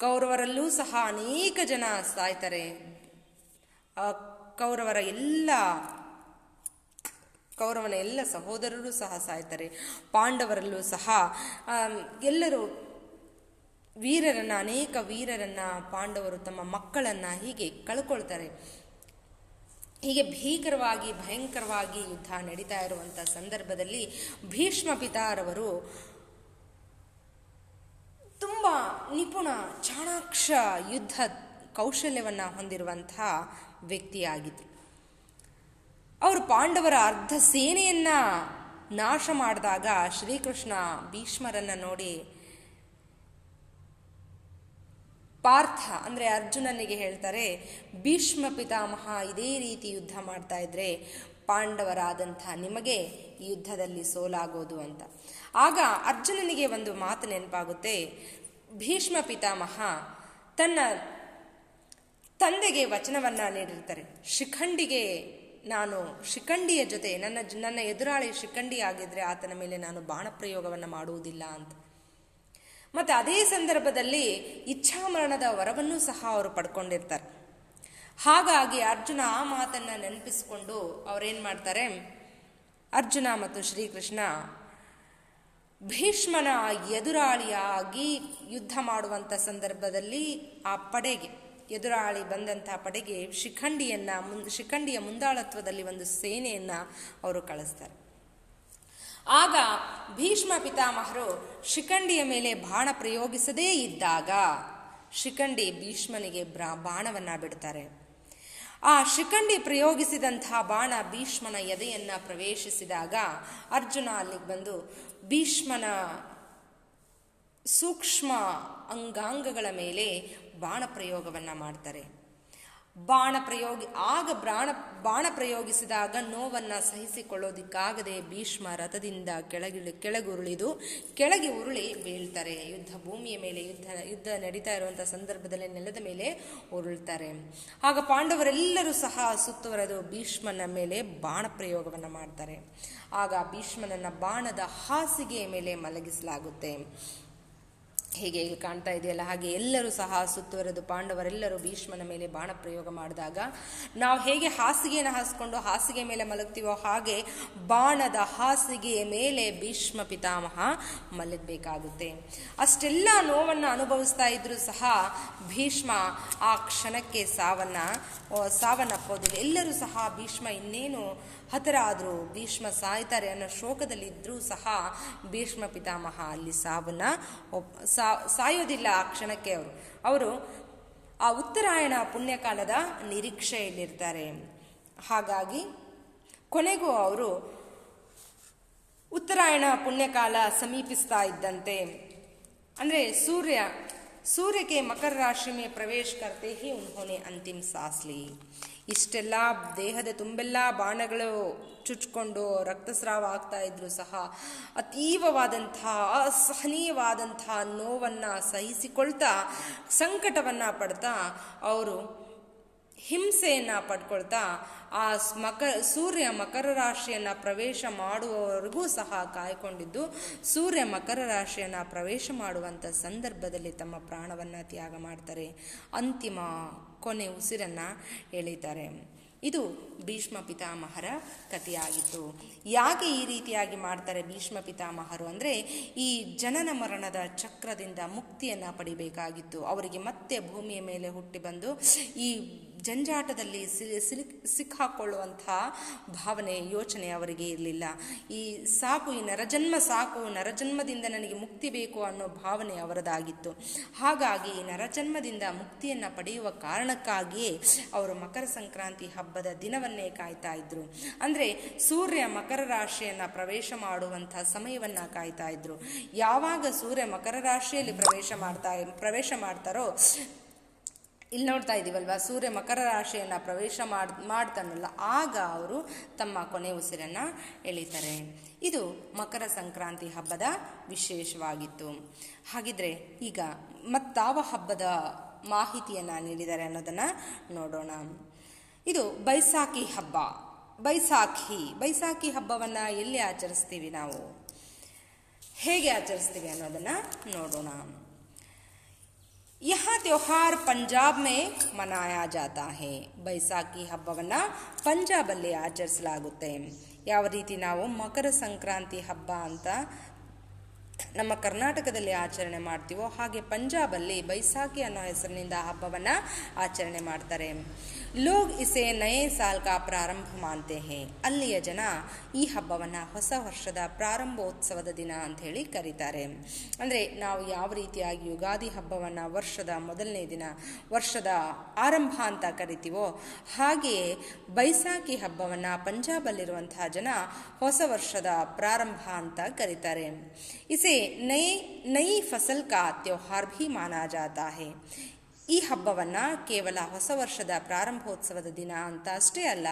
ಕೌರವರಲ್ಲೂ ಸಹ ಅನೇಕ ಜನ ಸಾಯ್ತಾರೆ. ಕೌರವನ ಎಲ್ಲ ಸಹೋದರರು ಸಹ ಸಾಯ್ತಾರೆ. ಪಾಂಡವರಲ್ಲೂ ಸಹ ಎಲ್ಲರೂ ಅನೇಕ ವೀರರನ್ನ ಪಾಂಡವರು ತಮ್ಮ ಮಕ್ಕಳನ್ನ ಹೀಗೆ ಕಳ್ಕೊಳ್ತಾರೆ. ಹೀಗೆ ಭಯಂಕರವಾಗಿ ಯುದ್ಧ ನಡೀತಾ ಇರುವಂಥ ಸಂದರ್ಭದಲ್ಲಿ ಭೀಷ್ಮ ಪಿತಾರವರು ತುಂಬ ನಿಪುಣ ಚಾಣಾಕ್ಷ ಯುದ್ಧ ಕೌಶಲ್ಯವನ್ನು ಹೊಂದಿರುವಂಥ ವ್ಯಕ್ತಿಯಾಗಿದ್ದರು. ಅವರು ಪಾಂಡವರ ಅರ್ಧ ಸೇನೆಯನ್ನ ನಾಶ ಮಾಡಿದಾಗ ಶ್ರೀಕೃಷ್ಣ ಭೀಷ್ಮರನ್ನ ನೋಡಿ ಪಾರ್ಥ ಅಂದರೆ ಅರ್ಜುನನಿಗೆ ಹೇಳ್ತಾರೆ, ಭೀಷ್ಮ ಪಿತಾಮಹ ಇದೇ ರೀತಿ ಯುದ್ಧ ಮಾಡ್ತಾ ಇದ್ರೆ ಪಾಂಡವರಾದಂಥ ನಿಮಗೆ ಈ ಯುದ್ಧದಲ್ಲಿ ಸೋಲಾಗೋದು ಅಂತ. ಆಗ ಅರ್ಜುನನಿಗೆ ಒಂದು ಮಾತು ನೆನಪಾಗುತ್ತೆ. ಭೀಷ್ಮ ಪಿತಾಮಹ ತನ್ನ ತಂದೆಗೆ ವಚನವನ್ನ ನೀಡಿರ್ತಾರೆ, ಶಿಖಂಡಿಯ ಜೊತೆ ನನ್ನ ಎದುರಾಳಿ ಶಿಖಂಡಿ ಆಗಿದ್ರೆ ಆತನ ಮೇಲೆ ನಾನು ಬಾಣಪ್ರಯೋಗವನ್ನು ಮಾಡುವುದಿಲ್ಲ ಅಂತ. ಮತ್ತೆ ಅದೇ ಸಂದರ್ಭದಲ್ಲಿ ಇಚ್ಛಾಮರಣದ ವರವನ್ನೂ ಸಹ ಅವರು ಪಡ್ಕೊಂಡಿರ್ತಾರೆ. ಹಾಗಾಗಿ ಅರ್ಜುನ ಆ ಮಾತನ್ನ ನೆನಪಿಸಿಕೊಂಡು ಅವರೇನ್ ಮಾಡ್ತಾರೆ, ಅರ್ಜುನ ಮತ್ತು ಶ್ರೀಕೃಷ್ಣ ಭೀಷ್ಮನ ಎದುರಾಳಿಯಾಗಿ ಯುದ್ಧ ಮಾಡುವಂಥ ಸಂದರ್ಭದಲ್ಲಿ ಆ ಪಡೆಗೆ, ಎದುರಾಳಿ ಬಂದಂತಹ ಪಡೆಗೆ ಶಿಖಂಡಿಯ ಮುಂದಾಳತ್ವದಲ್ಲಿ ಒಂದು ಸೇನೆಯನ್ನ ಅವರು ಕಳಿಸ್ತಾರೆ. ಆಗ ಭೀಷ್ಮ ಪಿತಾಮಹರು ಶಿಖಂಡಿಯ ಮೇಲೆ ಬಾಣ ಪ್ರಯೋಗಿಸದೇ ಇದ್ದಾಗ ಶಿಖಂಡಿ ಭೀಷ್ಮನಿಗೆ ಬಾಣವನ್ನ ಬಿಡ್ತಾರೆ. ಆ ಶಿಖಂಡಿ ಪ್ರಯೋಗಿಸಿದಂತಹ ಬಾಣ ಭೀಷ್ಮನ ಎದೆಯನ್ನ ಪ್ರವೇಶಿಸಿದಾಗ ಅರ್ಜುನ ಅಲ್ಲಿಗೆ ಬಂದು ಭೀಷ್ಮನ ಸೂಕ್ಷ್ಮ ಅಂಗಾಂಗಗಳ ಮೇಲೆ ಬಾಣ ಪ್ರಯೋಗವನ್ನ ಮಾಡ್ತಾರೆ. ಬಾಣ ಪ್ರಯೋಗಿಸಿದಾಗ ನೋವನ್ನ ಸಹಿಸಿಕೊಳ್ಳೋದಿಕ್ಕಾಗದೆ ಭೀಷ್ಮ ರಥದಿಂದ ಕೆಳಗೆ ಉರುಳಿ ಬೀಳ್ತಾರೆ. ಯುದ್ಧ ಭೂಮಿಯ ಮೇಲೆ ಯುದ್ಧ ನಡೀತಾ ಇರುವಂತಹ ಸಂದರ್ಭದಲ್ಲಿ ನೆಲದ ಮೇಲೆ ಉರುಳ್ತಾರೆ. ಆಗ ಪಾಂಡವರೆಲ್ಲರೂ ಸಹ ಸುತ್ತುವರೆದು ಭೀಷ್ಮನ ಮೇಲೆ ಬಾಣ ಪ್ರಯೋಗವನ್ನ ಮಾಡ್ತಾರೆ. ಆಗ ಭೀಷ್ಮನನ್ನ ಬಾಣದ ಹಾಸಿಗೆಯ ಮೇಲೆ ಮಲಗಿಸಲಾಗುತ್ತೆ. ಹೇಗೆ ಇಲ್ಲಿ ಕಾಣ್ತಾ ಇದೆಯಲ್ಲ, ಹಾಗೆ ಎಲ್ಲರೂ ಸಹ ಸುತ್ತುವರೆದು ಪಾಂಡವರೆಲ್ಲರೂ ಭೀಷ್ಮನ ಮೇಲೆ ಬಾಣ ಪ್ರಯೋಗ ಮಾಡಿದಾಗ ನಾವು ಹೇಗೆ ಹಾಸಿಗೆಯನ್ನು ಹಾಸ್ಕೊಂಡು ಹಾಸಿಗೆ ಮೇಲೆ ಮಲಗ್ತೀವೋ ಹಾಗೆ ಬಾಣದ ಹಾಸಿಗೆಯ ಮೇಲೆ ಭೀಷ್ಮ ಪಿತಾಮಹ ಮಲಗಬೇಕಾಗುತ್ತೆ. ಅಷ್ಟೆಲ್ಲ ನೋವನ್ನು ಅನುಭವಿಸ್ತಾ ಇದ್ರೂ ಸಹ ಭೀಷ್ಮ ಆ ಕ್ಷಣಕ್ಕೆ ಸಾವನ್ನಪ್ಪೋದಿಲ್ಲ. ಎಲ್ಲರೂ ಸಹ ಭೀಷ್ಮ ಇನ್ನೇನು ಹತರಾದ್ರು, ಭೀಷ್ಮ ಸಾಯ್ತಾರೆ ಅನ್ನೋ ಶೋಕದಲ್ಲಿದ್ರೂ ಸಹ ಭೀಷ್ಮ ಪಿತಾಮಹ ಅಲ್ಲಿ ಸಾಯೋದಿಲ್ಲ. ಆ ಕ್ಷಣಕ್ಕೆ ಅವರು ಆ ಉತ್ತರಾಯಣ ಪುಣ್ಯಕಾಲದ ನಿರೀಕ್ಷೆಯಲ್ಲಿರ್ತಾರೆ. ಹಾಗಾಗಿ ಕೊನೆಗೂ ಅವರು ಉತ್ತರಾಯಣ ಪುಣ್ಯಕಾಲ ಸಮೀಪಿಸ್ತಾ ಇದ್ದಂತೆ, ಅಂದರೆ सूर्य के मकर राशि में प्रवेश करते ही उन्होंने अंतिम सांस ली. ಇಷ್ಟೆಲ್ಲ ದೇಹದ ತುಂಬೆಲ್ಲ ಬಾಣಗಳು ಚುಚ್ಕೊಂಡು ರಕ್ತಸ್ರಾವ ಆಗ್ತಾ ಇದ್ರು ಸಹ ಅತೀವವಾದಂಥ ಅಸಹನೀಯವಾದಂಥ ನೋವನ್ನು ಸಹಿಸಿಕೊಳ್ತಾ ಸಂಕಟವನ್ನು ಪಡ್ತಾ ಅವರು ಹಿಂಸೆಯನ್ನು ಪಡ್ಕೊಳ್ತಾ ಆ ಸೂರ್ಯ ಮಕರ ರಾಶಿಯನ್ನು ಪ್ರವೇಶ ಮಾಡುವವರೆಗೂ ಸಹ ಕಾಯ್ಕೊಂಡಿದ್ದು ಸೂರ್ಯ ಮಕರ ರಾಶಿಯನ್ನು ಪ್ರವೇಶ ಮಾಡುವಂಥ ಸಂದರ್ಭದಲ್ಲಿ ತಮ್ಮ ಪ್ರಾಣವನ್ನು ತ್ಯಾಗ ಮಾಡ್ತಾರೆ. ಅಂತಿಮ ಕೊನೆ ಉಸಿರನ್ನು ಎಳೀತಾರೆ. ಇದು ಭೀಷ್ಮ ಪಿತಾಮಹರ ಕಥೆಯಾಗಿತ್ತು. ಯಾಕೆ ಈ ರೀತಿಯಾಗಿ ಮಾಡ್ತಾರೆ ಭೀಷ್ಮ ಪಿತಾಮಹರು ಅಂದರೆ ಈ ಜನನ ಮರಣದ ಚಕ್ರದಿಂದ ಮುಕ್ತಿಯನ್ನು ಪಡಿಬೇಕಾಗಿತ್ತು. ಅವರಿಗೆ ಮತ್ತೆ ಭೂಮಿಯ ಮೇಲೆ ಹುಟ್ಟಿ ಬಂದು ಈ ಜಂಜಾಟದಲ್ಲಿ ಸಿಕ್ಕಾಕೊಳ್ಳುವಂಥ ಭಾವನೆ ಯೋಚನೆ ಅವರಿಗೆ ಇರಲಿಲ್ಲ. ಈ ಸಾಕು, ಈ ನರಜನ್ಮ ಸಾಕು, ನರಜನ್ಮದಿಂದ ನನಗೆ ಮುಕ್ತಿ ಬೇಕು ಅನ್ನೋ ಭಾವನೆ ಅವರದಾಗಿತ್ತು. ಹಾಗಾಗಿ ಈ ನರಜನ್ಮದಿಂದ ಮುಕ್ತಿಯನ್ನು ಪಡೆಯುವ ಕಾರಣಕ್ಕಾಗಿಯೇ ಅವರು ಮಕರ ಸಂಕ್ರಾಂತಿ ಹಬ್ಬದ ದಿನವನ್ನೇ ಕಾಯ್ತಾ ಇದ್ರು. ಅಂದರೆ ಸೂರ್ಯ ಮಕರ ರಾಶಿಯನ್ನು ಪ್ರವೇಶ ಮಾಡುವಂಥ ಸಮಯವನ್ನು ಕಾಯ್ತಾ ಇದ್ರು. ಯಾವಾಗ ಸೂರ್ಯ ಮಕರ ರಾಶಿಯಲ್ಲಿ ಪ್ರವೇಶ ಮಾಡ್ತಾರೋ, ಇಲ್ಲಿ ನೋಡ್ತಾ ಇದ್ದೀವಲ್ವ, ಸೂರ್ಯ ಮಕರ ರಾಶಿಯನ್ನು ಪ್ರವೇಶ ಮಾಡ್ತಾನಲ್ಲ, ಆಗ ಅವರು ತಮ್ಮ ಕೊನೆ ಉಸಿರನ್ನು ಎಳೀತಾರೆ. ಇದು ಮಕರ ಸಂಕ್ರಾಂತಿ ಹಬ್ಬದ ವಿಶೇಷವಾಗಿತ್ತು. ಹಾಗಿದ್ರೆ ಈಗ ಮತ್ತಾವ ಹಬ್ಬದ ಮಾಹಿತಿಯನ್ನು ನೀಡಿದ್ದಾರೆ ಅನ್ನೋದನ್ನು ನೋಡೋಣ. ಇದು ಬೈಸಾಖಿ ಹಬ್ಬ. ಬೈಸಾಖಿ ಹಬ್ಬವನ್ನು ಎಲ್ಲಿ ಆಚರಿಸ್ತೀವಿ, ನಾವು ಹೇಗೆ ಆಚರಿಸ್ತೀವಿ ಅನ್ನೋದನ್ನು ನೋಡೋಣ. यह त्योहार पंजाब में मनाया जाता है. ಬೈಸಾಖಿ ಹಬ್ಬವನ್ನು ಪಂಜಾಬಲ್ಲಿ ಆಚರಿಸಲಾಗುತ್ತೆ. ಯಾವ ರೀತಿ ನಾವು ಮಕರ ಸಂಕ್ರಾಂತಿ ಹಬ್ಬ ಅಂತ ನಮ್ಮ ಕರ್ನಾಟಕದಲ್ಲಿ ಆಚರಣೆ ಮಾಡ್ತೀವೋ ಹಾಗೆ ಪಂಜಾಬಲ್ಲಿ ಬೈಸಾಖಿ ಅನ್ನೋ ಹೆಸರಿನಿಂದ ಹಬ್ಬವನ್ನು ಆಚರಣೆ ಮಾಡ್ತಾರೆ. ಲೋಗ್ ಇಸೆ ನಯೇ ಸಾಲ್ ಕಾ ಪ್ರಾರಂಭ ಮಾನ್ತೆ ಹೇ. ಅಲ್ಲಿಯ ಜನ ಈ ಹಬ್ಬವನ್ನು ಹೊಸ ವರ್ಷದ ಪ್ರಾರಂಭೋತ್ಸವದ ದಿನ ಅಂತ ಹೇಳಿ ಕರೀತಾರೆ. ಅಂದರೆ ನಾವು ಯಾವ ರೀತಿಯಾಗಿ ಯುಗಾದಿ ಹಬ್ಬವನ್ನು ವರ್ಷದ ಮೊದಲನೇ ದಿನ, ವರ್ಷದ ಆರಂಭ ಅಂತ ಕರಿತೀವೋ ಹಾಗೆಯೇ ಬೈಸಾಖಿ ಹಬ್ಬವನ್ನು ಪಂಜಾಬಲ್ಲಿರುವಂತಹ ಜನ ಹೊಸ ವರ್ಷದ ಪ್ರಾರಂಭ ಅಂತ ಕರೀತಾರೆ. ಇಸೆ ನೈ ಫಸಲ್ ಕಾ ತ್ಯೋಹಾರ್ ಭಿ ಮಾನಾ ಜಾತಾ ಹೇ. ಈ ಹಬ್ಬವನ್ನು ಕೇವಲ ಹೊಸ ವರ್ಷದ ಪ್ರಾರಂಭೋತ್ಸವದ ದಿನ ಅಂತ ಅಷ್ಟೇ ಅಲ್ಲ,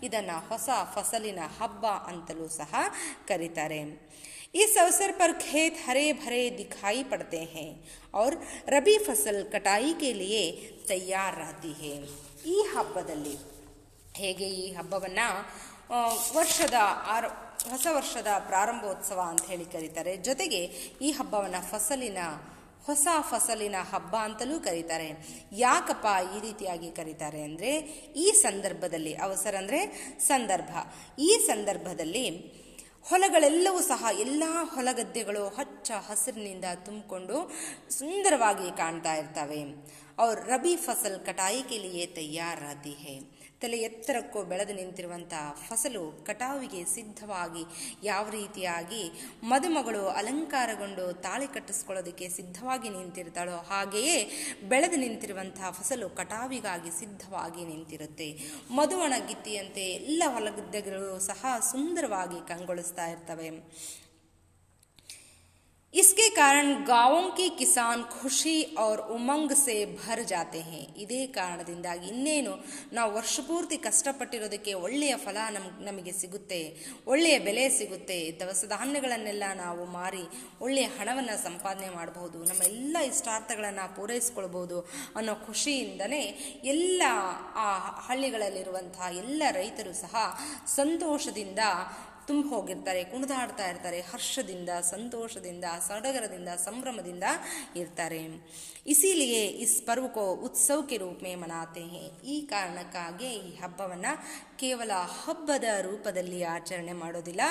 ಇದನ್ನು ಹೊಸ ಫಸಲಿನ ಹಬ್ಬ ಅಂತಲೂ ಸಹ ಕರೀತಾರೆ. इस अवसर पर खेत हरे भरे दिखाई पड़ते हैं और रबी फसल कटाई के लिए तैयार रहती है. ಈ ಹಬ್ಬದಲ್ಲಿ ಹೇಗೆ ಈ ಹಬ್ಬವನ್ನು ಹೊಸ ವರ್ಷದ ಪ್ರಾರಂಭೋತ್ಸವ ಅಂತ ಹೇಳಿ ಕರೀತಾರೆ, ಜೊತೆಗೆ ಈ ಹಬ್ಬವನ್ನು ಹೊಸ ಫಸಲಿನ ಹಬ್ಬ ಅಂತಲೂ ಕರೀತಾರೆ. ಯಾಕಪ್ಪ ಈ ರೀತಿಯಾಗಿ ಕರೀತಾರೆ ಅಂದರೆ ಈ ಸಂದರ್ಭದಲ್ಲಿ, ಅವಸರ ಅಂದರೆ ಸಂದರ್ಭ, ಈ ಸಂದರ್ಭದಲ್ಲಿ ಹೊಲಗಳೆಲ್ಲವೂ ಸಹ ಎಲ್ಲ ಹೊಲಗದ್ದೆಗಳು ಹಚ್ಚ ಹಸಿರಿನಿಂದ ತುಂಬಿಕೊಂಡು ಸುಂದರವಾಗಿ ಕಾಣ್ತಾ ಇರ್ತವೆ. और रबी फसल कटाई के लिए तैयार रहती है. ತಲೆ ಎತ್ತರಕ್ಕೂ ಬೆಳೆದು ನಿಂತಿರುವಂಥ ಫಸಲು ಕಟಾವಿಗೆ ಸಿದ್ಧವಾಗಿ ಯಾವ ರೀತಿಯಾಗಿ ಮದುಮಗಳು ಅಲಂಕಾರಗೊಂಡು ತಾಳಿ ಕಟ್ಟಿಸ್ಕೊಳ್ಳೋದಕ್ಕೆ ಸಿದ್ಧವಾಗಿ ನಿಂತಿರ್ತಾಳೋ ಹಾಗೆಯೇ ಬೆಳೆದು ನಿಂತಿರುವಂಥ ಫಸಲು ಕಟಾವಿಗಾಗಿ ಸಿದ್ಧವಾಗಿ ನಿಂತಿರುತ್ತೆ. ಮಧುವಣಗಿತ್ತಿಯಂತೆ ಎಲ್ಲ ಹೊಲಗದ್ದೆಗಳು ಸಹ ಸುಂದರವಾಗಿ ಕಂಗೊಳಿಸ್ತಾ ಇರ್ತವೆ. इसके कारण गांवों के किसान खुशी और उमंग से भर जाते हैं. ಇದೇ ಕಾರಣದಿಂದಾಗಿ ಇನ್ನೇನು ನಾವು ವರ್ಷಪೂರ್ತಿ ಕಷ್ಟಪಟ್ಟಿರೋದಕ್ಕೆ ಒಳ್ಳೆಯ ಫಲ ನಮಗೆ ಸಿಗುತ್ತೆ, ಒಳ್ಳೆಯ ಬೆಲೆ ಸಿಗುತ್ತೆ, ದವಸ ಧಾನ್ಯಗಳನ್ನೆಲ್ಲ ನಾವು ಮಾರಿ ಒಳ್ಳೆಯ ಹಣವನ್ನು ಸಂಪಾದನೆ ಮಾಡಬಹುದು, ನಮ್ಮ ಎಲ್ಲ ಇಷ್ಟಾರ್ಥಗಳನ್ನು ಪೂರೈಸ್ಕೊಳ್ಬೋದು ಅನ್ನೋ ಖುಷಿಯಿಂದನೇ ಎಲ್ಲ ಆ ಹಳ್ಳಿಗಳಲ್ಲಿರುವಂತಹ ಎಲ್ಲ ರೈತರು ಸಹ ಸಂತೋಷದಿಂದ ತುಂಬ ಹೋಗಿರ್ತಾರೆ, ಕುಣಿದಾಡ್ತಾ ಇರ್ತಾರೆ, ಹರ್ಷದಿಂದ, ಸಂತೋಷದಿಂದ, ಸಡಗರದಿಂದ, ಸಂಭ್ರಮದಿಂದ ಇರ್ತಾರೆ. ಇಸಿಲಿಯೇ ಇಸ್ ಪರ್ವ ಕೋ ಉತ್ಸವ ಕೆ ರೂಪ ಮೇ ಮನಾತೆ ಹೇ. ಈ ಕಾರಣಕ್ಕಾಗಿ ಈ ಹಬ್ಬವನ್ನು ಕೇವಲ ಹಬ್ಬದ ರೂಪದಲ್ಲಿ ಆಚರಣೆ ಮಾಡೋದಿಲ್ಲ,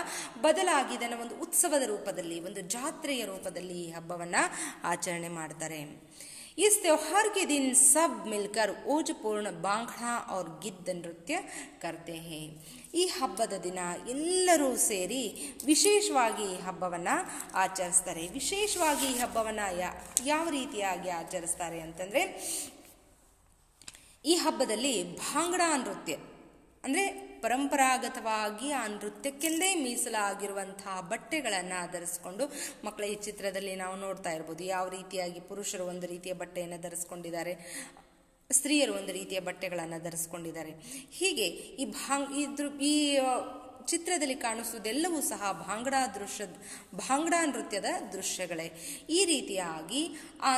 ಬದಲಾಗಿ ಇದನ್ನು ಒಂದು ಉತ್ಸವದ ರೂಪದಲ್ಲಿ, ಒಂದು ಜಾತ್ರೆಯ ರೂಪದಲ್ಲಿ ಈ ಹಬ್ಬವನ್ನು ಆಚರಣೆ ಮಾಡ್ತಾರೆ. इस त्योहार के दिन सब मिलकर ओजपूर्ण बांग्ड़ा और गिद्ध नृत्य करते हैं. ಈ ಹಬ್ಬದ ದಿನ ಎಲ್ಲರೂ ಸೇರಿ ವಿಶೇಷವಾಗಿ ಈ ಹಬ್ಬವನ್ನು ಆಚರಿಸ್ತಾರೆ. ವಿಶೇಷವಾಗಿ ಈ ಹಬ್ಬವನ್ನು ಯಾವ ರೀತಿಯಾಗಿ ಆಚರಿಸ್ತಾರೆ ಅಂತಂದರೆ, ಈ ಹಬ್ಬದಲ್ಲಿ ಭಾಂಗ್ಡಾ ನೃತ್ಯ ಅಂದರೆ ಪರಂಪರಾಗತವಾಗಿ ಆ ನೃತ್ಯಕ್ಕೆಂದೇ ಮೀಸಲಾಗಿರುವಂತಹ ಬಟ್ಟೆಗಳನ್ನು ಧರಿಸ್ಕೊಂಡು, ಮಕ್ಕಳ ಈ ಚಿತ್ರದಲ್ಲಿ ನಾವು ನೋಡ್ತಾ ಇರ್ಬೋದು ಯಾವ ರೀತಿಯಾಗಿ ಪುರುಷರು ಒಂದು ರೀತಿಯ ಬಟ್ಟೆಯನ್ನು ಧರಿಸ್ಕೊಂಡಿದ್ದಾರೆ, ಸ್ತ್ರೀಯರು ಒಂದು ರೀತಿಯ ಬಟ್ಟೆಗಳನ್ನು ಧರಿಸ್ಕೊಂಡಿದ್ದಾರೆ. ಹೀಗೆ ಈ ಚಿತ್ರದಲ್ಲಿ ಕಾಣಿಸುವುದೆಲ್ಲವೂ ಸಹ ಭಾಂಗ್ಡಾ ನೃತ್ಯದ ದೃಶ್ಯಗಳೇ. ಈ ರೀತಿಯಾಗಿ ಆ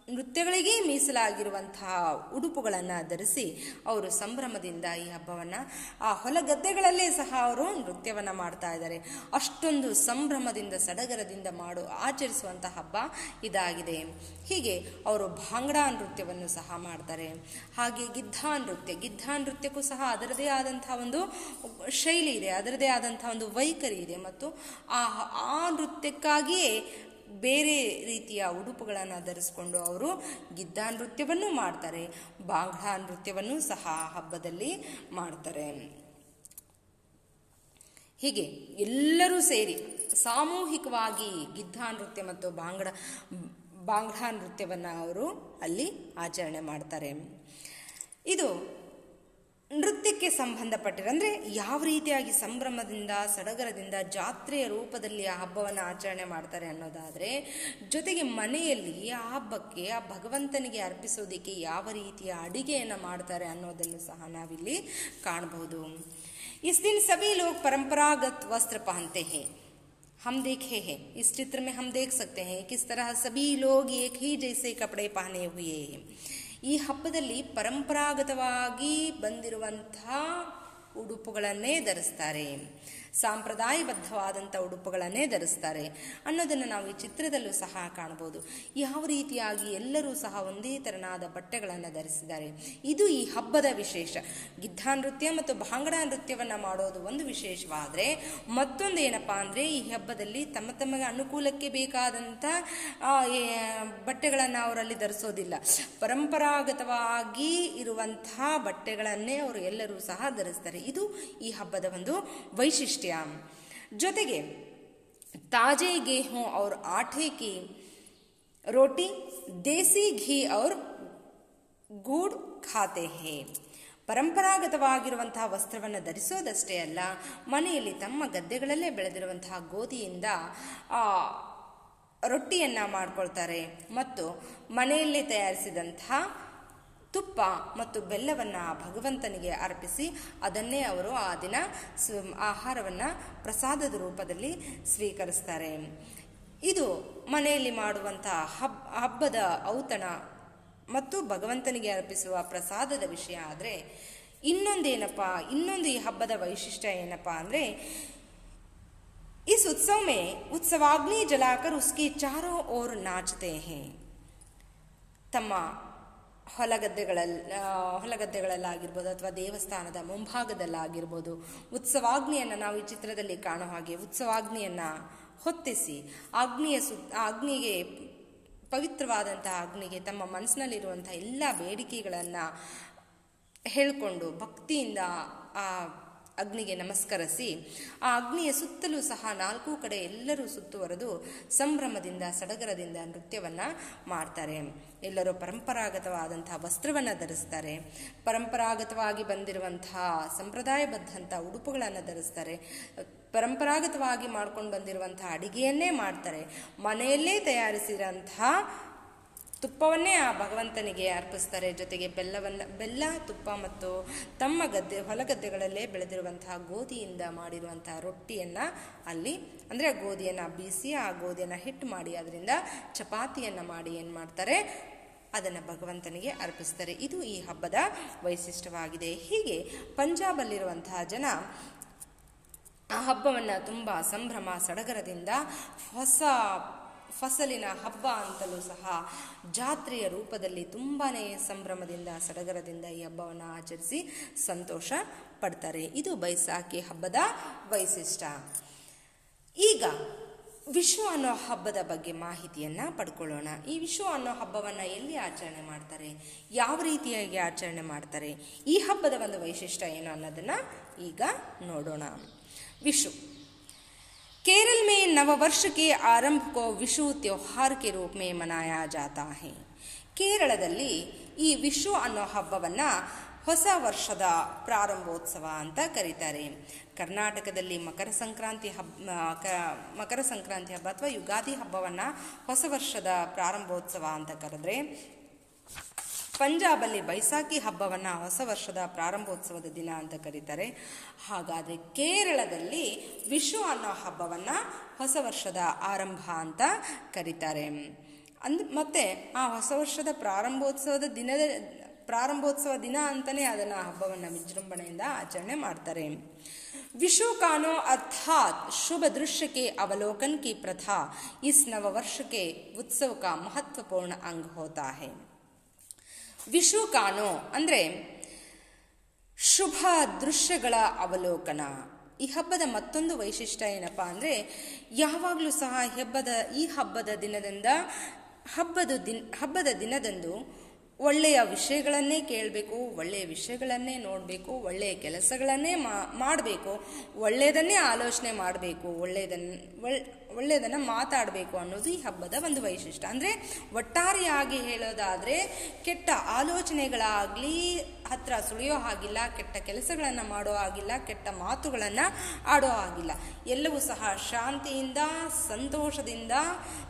ನೃತ್ಯಗಳಿಗೆ ಮೀಸಲಾಗಿರುವಂತಹ ಉಡುಪುಗಳನ್ನು ಧರಿಸಿ ಅವರು ಸಂಭ್ರಮದಿಂದ ಈ ಹಬ್ಬವನ್ನು ಆ ಹೊಲಗದ್ದೆಗಳಲ್ಲೇ ಸಹ ಅವರು ನೃತ್ಯವನ್ನು ಮಾಡ್ತಾ ಇದ್ದಾರೆ. ಅಷ್ಟೊಂದು ಸಂಭ್ರಮದಿಂದ ಸಡಗರದಿಂದ ಆಚರಿಸುವಂಥ ಹಬ್ಬ ಇದಾಗಿದೆ. ಹೀಗೆ ಅವರು ಭಾಂಗ್ಡಾ ನೃತ್ಯವನ್ನು ಸಹ ಮಾಡ್ತಾರೆ. ಹಾಗೆ ಗಿದ್ದಾ ನೃತ್ಯಕ್ಕೂ ಸಹ ಅದರದೇ ಆದಂಥ ಒಂದು ಶೈಲಿ ಇದೆ, ಅದರದೇ ಆದಂಥ ಒಂದು ವೈಖರಿ ಇದೆ. ಮತ್ತು ಆ ನೃತ್ಯಕ್ಕಾಗಿಯೇ ಬೇರೆ ರೀತಿಯ ಉಡುಪುಗಳನ್ನು ಧರಿಸಿಕೊಂಡು ಅವರು ಗಿದ್ದಾ ನೃತ್ಯವನ್ನು ಮಾಡ್ತಾರೆ, ಭಾಂಗ್ಡಾ ನೃತ್ಯವನ್ನು ಸಹ ಹಬ್ಬದಲ್ಲಿ ಮಾಡ್ತಾರೆ. ಹೀಗೆ ಎಲ್ಲರೂ ಸೇರಿ ಸಾಮೂಹಿಕವಾಗಿ ಗಿದ್ದಾ ನೃತ್ಯ ಮತ್ತು ಭಾಂಗ್ಡಾ ನೃತ್ಯವನ್ನು ಅವರು ಅಲ್ಲಿ ಆಚರಣೆ ಮಾಡ್ತಾರೆ. ಇದು ನೃತ್ಯಕ್ಕೆ ಸಂಬಂಧಪಟ್ಟಿರೋ, ಅಂದರೆ ಯಾವ ರೀತಿಯಾಗಿ ಸಂಭ್ರಮದಿಂದ ಸಡಗರದಿಂದ ಜಾತ್ರೆಯ ರೂಪದಲ್ಲಿ ಆ ಹಬ್ಬವನ್ನು ಆಚರಣೆ ಮಾಡ್ತಾರೆ ಅನ್ನೋದಾದರೆ, ಜೊತೆಗೆ ಮನೆಯಲ್ಲಿ ಆ ಹಬ್ಬಕ್ಕೆ ಆ ಭಗವಂತನಿಗೆ ಅರ್ಪಿಸೋದಕ್ಕೆ ಯಾವ ರೀತಿಯ ಅಡಿಗೆಯನ್ನು ಮಾಡ್ತಾರೆ ಅನ್ನೋದನ್ನು ಸಹ ನಾವಿಲ್ಲಿ ಕಾಣಬಹುದು. इस दिन सभी लोग परंपरागत वस्त्र पहनते हैं. हम देखे हैं इस चित्र में, हम देख सकते हैं किस तरह सभी लोग एक ही जैसे कपड़े पहने हुए हैं. ಈ ಹಬ್ಬದಲ್ಲಿ ಪರಂಪರಾಗತವಾಗಿ ಬಂದಿರುವಂಥ ಉಡುಪುಗಳನ್ನೇ ಧರಿಸ್ತಾರೆ, ಸಾಂಪ್ರದಾಯಬದ್ಧವಾದಂಥ ಉಡುಪುಗಳನ್ನೇ ಧರಿಸ್ತಾರೆ ಅನ್ನೋದನ್ನು ನಾವು ಈ ಚಿತ್ರದಲ್ಲೂ ಸಹ ಕಾಣಬಹುದು. ಯಾವ ರೀತಿಯಾಗಿ ಎಲ್ಲರೂ ಸಹ ಒಂದೇ ತೆರನಾದ ಬಟ್ಟೆಗಳನ್ನು ಧರಿಸಿದ್ದಾರೆ. ಇದು ಈ ಹಬ್ಬದ ವಿಶೇಷ. ಗಿದ್ದಾ ನೃತ್ಯ ಮತ್ತು ಭಾಂಗ್ಡಾ ನೃತ್ಯವನ್ನು ಮಾಡೋದು ಒಂದು ವಿಶೇಷವಾದರೆ, ಮತ್ತೊಂದು ಏನಪ್ಪ ಅಂದರೆ ಈ ಹಬ್ಬದಲ್ಲಿ ತಮಗೆ ಅನುಕೂಲಕ್ಕೆ ಬೇಕಾದಂಥ ಬಟ್ಟೆಗಳನ್ನು ಅವರಲ್ಲಿ ಧರಿಸೋದಿಲ್ಲ. ಪರಂಪರಾಗತವಾಗಿ ಇರುವಂಥ ಬಟ್ಟೆಗಳನ್ನೇ ಅವರು ಎಲ್ಲರೂ ಸಹ ಧರಿಸ್ತಾರೆ. ಇದು ಈ ಹಬ್ಬದ ಒಂದು ವೈಶಿಷ್ಟ್ಯ. ಜೊತೆಗೆ ताजे गेहूं और आटे की रोटी, देसी घी और गुड़ खाते हैं. ಪರಂಪರಾಗತವಾಗಿರುವಂತಹ ವಸ್ತ್ರವನ್ನು ಧರಿಸೋದಷ್ಟೇ ಅಲ್ಲ, ಮನೆಯಲ್ಲಿ ತಮ್ಮ ಗದ್ದೆಗಳಲ್ಲೇ ಬೆಳೆದಿರುವಂತಹ ಗೋಧಿಯಿಂದ ರೊಟ್ಟಿಯನ್ನು ಮಾಡ್ಕೊಳ್ತಾರೆ ಮತ್ತು ಮನೆಯಲ್ಲೇ ತಯಾರಿಸಿದಂತಹ ತುಪ್ಪ ಮತ್ತು ಬೆಲ್ಲವನ್ನು ಭಗವಂತನಿಗೆ ಅರ್ಪಿಸಿ ಅದನ್ನೇ ಅವರು ಆ ದಿನ ಆಹಾರವನ್ನು ಪ್ರಸಾದದ ರೂಪದಲ್ಲಿ ಸ್ವೀಕರಿಸ್ತಾರೆ. ಇದು ಮನೆಯಲ್ಲಿ ಮಾಡುವಂಥ ಹಬ್ಬದ ಔತಣ ಮತ್ತು ಭಗವಂತನಿಗೆ ಅರ್ಪಿಸುವ ಪ್ರಸಾದದ ವಿಷಯ. ಆದರೆ ಇನ್ನೊಂದು ಈ ಹಬ್ಬದ ವೈಶಿಷ್ಟ್ಯ ಏನಪ್ಪ ಅಂದರೆ, इस उत्सव में उत्सवाग्नि जलाकर उसके चारों ओर नाचते हैं. ತಮ್ಮ ಹೊಲಗದ್ದೆಗಳಲ್ಲಾಗಿರ್ಬೋದು ಅಥವಾ ದೇವಸ್ಥಾನದ ಮುಂಭಾಗದಲ್ಲಾಗಿರ್ಬೋದು ಉತ್ಸವಾಗ್ನಿಯನ್ನು ನಾವು ಈ ಚಿತ್ರದಲ್ಲಿ ಕಾಣೋ ಹಾಗೆ ಉತ್ಸವಾಗ್ನಿಯನ್ನು ಹೊತ್ತಿಸಿ ಅಗ್ನಿಗೆ ಪವಿತ್ರವಾದಂತಹ ಅಗ್ನಿಗೆ ತಮ್ಮ ಮನಸ್ಸಿನಲ್ಲಿರುವಂಥ ಎಲ್ಲ ಬೇಡಿಕೆಗಳನ್ನು ಹೇಳಿಕೊಂಡು ಭಕ್ತಿಯಿಂದ ಆ ಅಗ್ನಿಗೆ ನಮಸ್ಕರಿಸಿ ಆ ಅಗ್ನಿಯ ಸುತ್ತಲೂ ಸಹ 4 ಕಡೆ ಎಲ್ಲರೂ ಸುತ್ತುವರೆದು ಸಂಭ್ರಮದಿಂದ ಸಡಗರದಿಂದ ನೃತ್ಯವನ್ನು ಮಾಡ್ತಾರೆ. ಎಲ್ಲರೂ ಪರಂಪರಾಗತವಾದಂತಹ ವಸ್ತ್ರವನ್ನು ಧರಿಸ್ತಾರೆ, ಪರಂಪರಾಗತವಾಗಿ ಬಂದಿರುವಂತಹ ಸಂಪ್ರದಾಯಬದ್ಧಂಥ ಉಡುಪುಗಳನ್ನು ಧರಿಸ್ತಾರೆ, ಪರಂಪರಾಗತವಾಗಿ ಮಾಡ್ಕೊಂಡು ಬಂದಿರುವಂತಹ ಅಡಿಗೆಯನ್ನೇ ಮಾಡ್ತಾರೆ, ಮನೆಯಲ್ಲೇ ತಯಾರಿಸಿದಂತಹ ತುಪ್ಪವನ್ನೇ ಆ ಭಗವಂತನಿಗೆ ಅರ್ಪಿಸ್ತಾರೆ. ಜೊತೆಗೆ ಬೆಲ್ಲ, ತುಪ್ಪ ಮತ್ತು ತಮ್ಮ ಹೊಲಗದ್ದೆಗಳಲ್ಲೇ ಬೆಳೆದಿರುವಂತಹ ಗೋಧಿಯಿಂದ ಮಾಡಿರುವಂತಹ ರೊಟ್ಟಿಯನ್ನು ಅಲ್ಲಿ, ಅಂದರೆ ಆ ಗೋಧಿಯನ್ನು ಬೀಸಿ ಆ ಗೋಧಿಯನ್ನು ಹಿಟ್ಟು ಮಾಡಿ ಅದರಿಂದ ಚಪಾತಿಯನ್ನು ಮಾಡಿ ಏನು ಮಾಡ್ತಾರೆ, ಅದನ್ನು ಭಗವಂತನಿಗೆ ಅರ್ಪಿಸ್ತಾರೆ. ಇದು ಈ ಹಬ್ಬದ ವೈಶಿಷ್ಟ್ಯವಾಗಿದೆ. ಹೀಗೆ ಪಂಜಾಬಲ್ಲಿರುವಂತಹ ಜನ ಆ ಹಬ್ಬವನ್ನು ತುಂಬ ಸಂಭ್ರಮ ಸಡಗರದಿಂದ ಹೊಸ ಫಸಲಿನ ಹಬ್ಬ ಅಂತಲೂ ಸಹ ಜಾತ್ರೆಯ ರೂಪದಲ್ಲಿ ತುಂಬಾ ಸಂಭ್ರಮದಿಂದ ಸಡಗರದಿಂದ ಈ ಹಬ್ಬವನ್ನು ಆಚರಿಸಿ ಸಂತೋಷ ಪಡ್ತಾರೆ. ಇದು ಬೈಸಾಖಿ ಹಬ್ಬದ ವೈಶಿಷ್ಟ್ಯ. ಈಗ ವಿಶು ಅನ್ನೋ ಹಬ್ಬದ ಬಗ್ಗೆ ಮಾಹಿತಿಯನ್ನು ಪಡ್ಕೊಳ್ಳೋಣ. ಈ ವಿಶು ಅನ್ನೋ ಹಬ್ಬವನ್ನು ಎಲ್ಲಿ ಆಚರಣೆ ಮಾಡ್ತಾರೆ, ಯಾವ ರೀತಿಯಾಗಿ ಆಚರಣೆ ಮಾಡ್ತಾರೆ, ಈ ಹಬ್ಬದ ಒಂದು ವೈಶಿಷ್ಟ್ಯ ಏನು ಅನ್ನೋದನ್ನು ಈಗ ನೋಡೋಣ. विशु केरल में नववर्ष के आरंभ को विशु त्योहार के रूप में मनाया जाता है. ಕೇರಳದಲ್ಲಿ ಈ ವಿಶು ಅನ್ನೋ ಹಬ್ಬವನ್ನು ಹೊಸ ವರ್ಷದ ಪ್ರಾರಂಭೋತ್ಸವ ಅಂತ ಕರೀತಾರೆ. ಕರ್ನಾಟಕದಲ್ಲಿ ಮಕರ ಸಂಕ್ರಾಂತಿ ಹಬ್ಬ ಅಥವಾ ಯುಗಾದಿ ಹಬ್ಬವನ್ನು ಹೊಸ ವರ್ಷದ ಪ್ರಾರಂಭೋತ್ಸವ ಅಂತ ಕರೆದ್ರೆ, ಪಂಜಾಬಲ್ಲಿ ಬೈಸಾಖಿ ಹಬ್ಬವನ್ನು ಹೊಸ ವರ್ಷದ ಪ್ರಾರಂಭೋತ್ಸವದ ದಿನ ಅಂತ ಕರೀತಾರೆ. ಹಾಗಾದರೆ ಕೇರಳದಲ್ಲಿ ವಿಶು ಅನ್ನೋ ಹಬ್ಬವನ್ನು ಹೊಸ ವರ್ಷದ ಆರಂಭ ಅಂತ ಕರೀತಾರೆ. ಮತ್ತೆ ಆ ಹೊಸ ವರ್ಷದ ಪ್ರಾರಂಭೋತ್ಸವ ದಿನ ಅಂತಲೇ ಅದನ್ನು ಹಬ್ಬವನ್ನು ವಿಜೃಂಭಣೆಯಿಂದ ಆಚರಣೆ ಮಾಡ್ತಾರೆ. विशु का नो अर्थात शुभ दृश्य के अवलोकन की प्रथा इस नववर्ष के उत्सव का महत्वपूर्ण अंग होता है. ವಿಶು ಕಾನೋ ಅಂದರೆ ಶುಭ ದೃಶ್ಯಗಳ ಅವಲೋಕನ. ಈ ಹಬ್ಬದ ಮತ್ತೊಂದು ವೈಶಿಷ್ಟ್ಯ ಏನಪ್ಪ ಅಂದರೆ, ಯಾವಾಗಲೂ ಸಹ ಈ ಹಬ್ಬದ ದಿನದಂದು ಒಳ್ಳೆಯ ವಿಷಯಗಳನ್ನೇ ಕೇಳಬೇಕು, ಒಳ್ಳೆಯ ವಿಷಯಗಳನ್ನೇ ನೋಡಬೇಕು, ಒಳ್ಳೆಯ ಕೆಲಸಗಳನ್ನೇ ಮಾಡಬೇಕು, ಒಳ್ಳೆಯದನ್ನೇ ಆಲೋಚನೆ ಮಾಡಬೇಕು, ಒಳ್ಳೆಯದನ್ನು ಮಾತಾಡಬೇಕು ಅನ್ನೋದು ಈ ಹಬ್ಬದ ಒಂದು ವೈಶಿಷ್ಟ್ಯ. ಅಂದರೆ ಒಟ್ಟಾರೆಯಾಗಿ ಹೇಳೋದಾದರೆ, ಕೆಟ್ಟ ಆಲೋಚನೆಗಳಾಗಲಿ ಹತ್ರ ಸುಳಿಯೋ ಹಾಗಿಲ್ಲ, ಕೆಟ್ಟ ಕೆಲಸಗಳನ್ನು ಮಾಡೋ ಹಾಗಿಲ್ಲ, ಕೆಟ್ಟ ಮಾತುಗಳನ್ನು ಆಡೋ ಹಾಗಿಲ್ಲ. ಎಲ್ಲವೂ ಸಹ ಶಾಂತಿಯಿಂದ ಸಂತೋಷದಿಂದ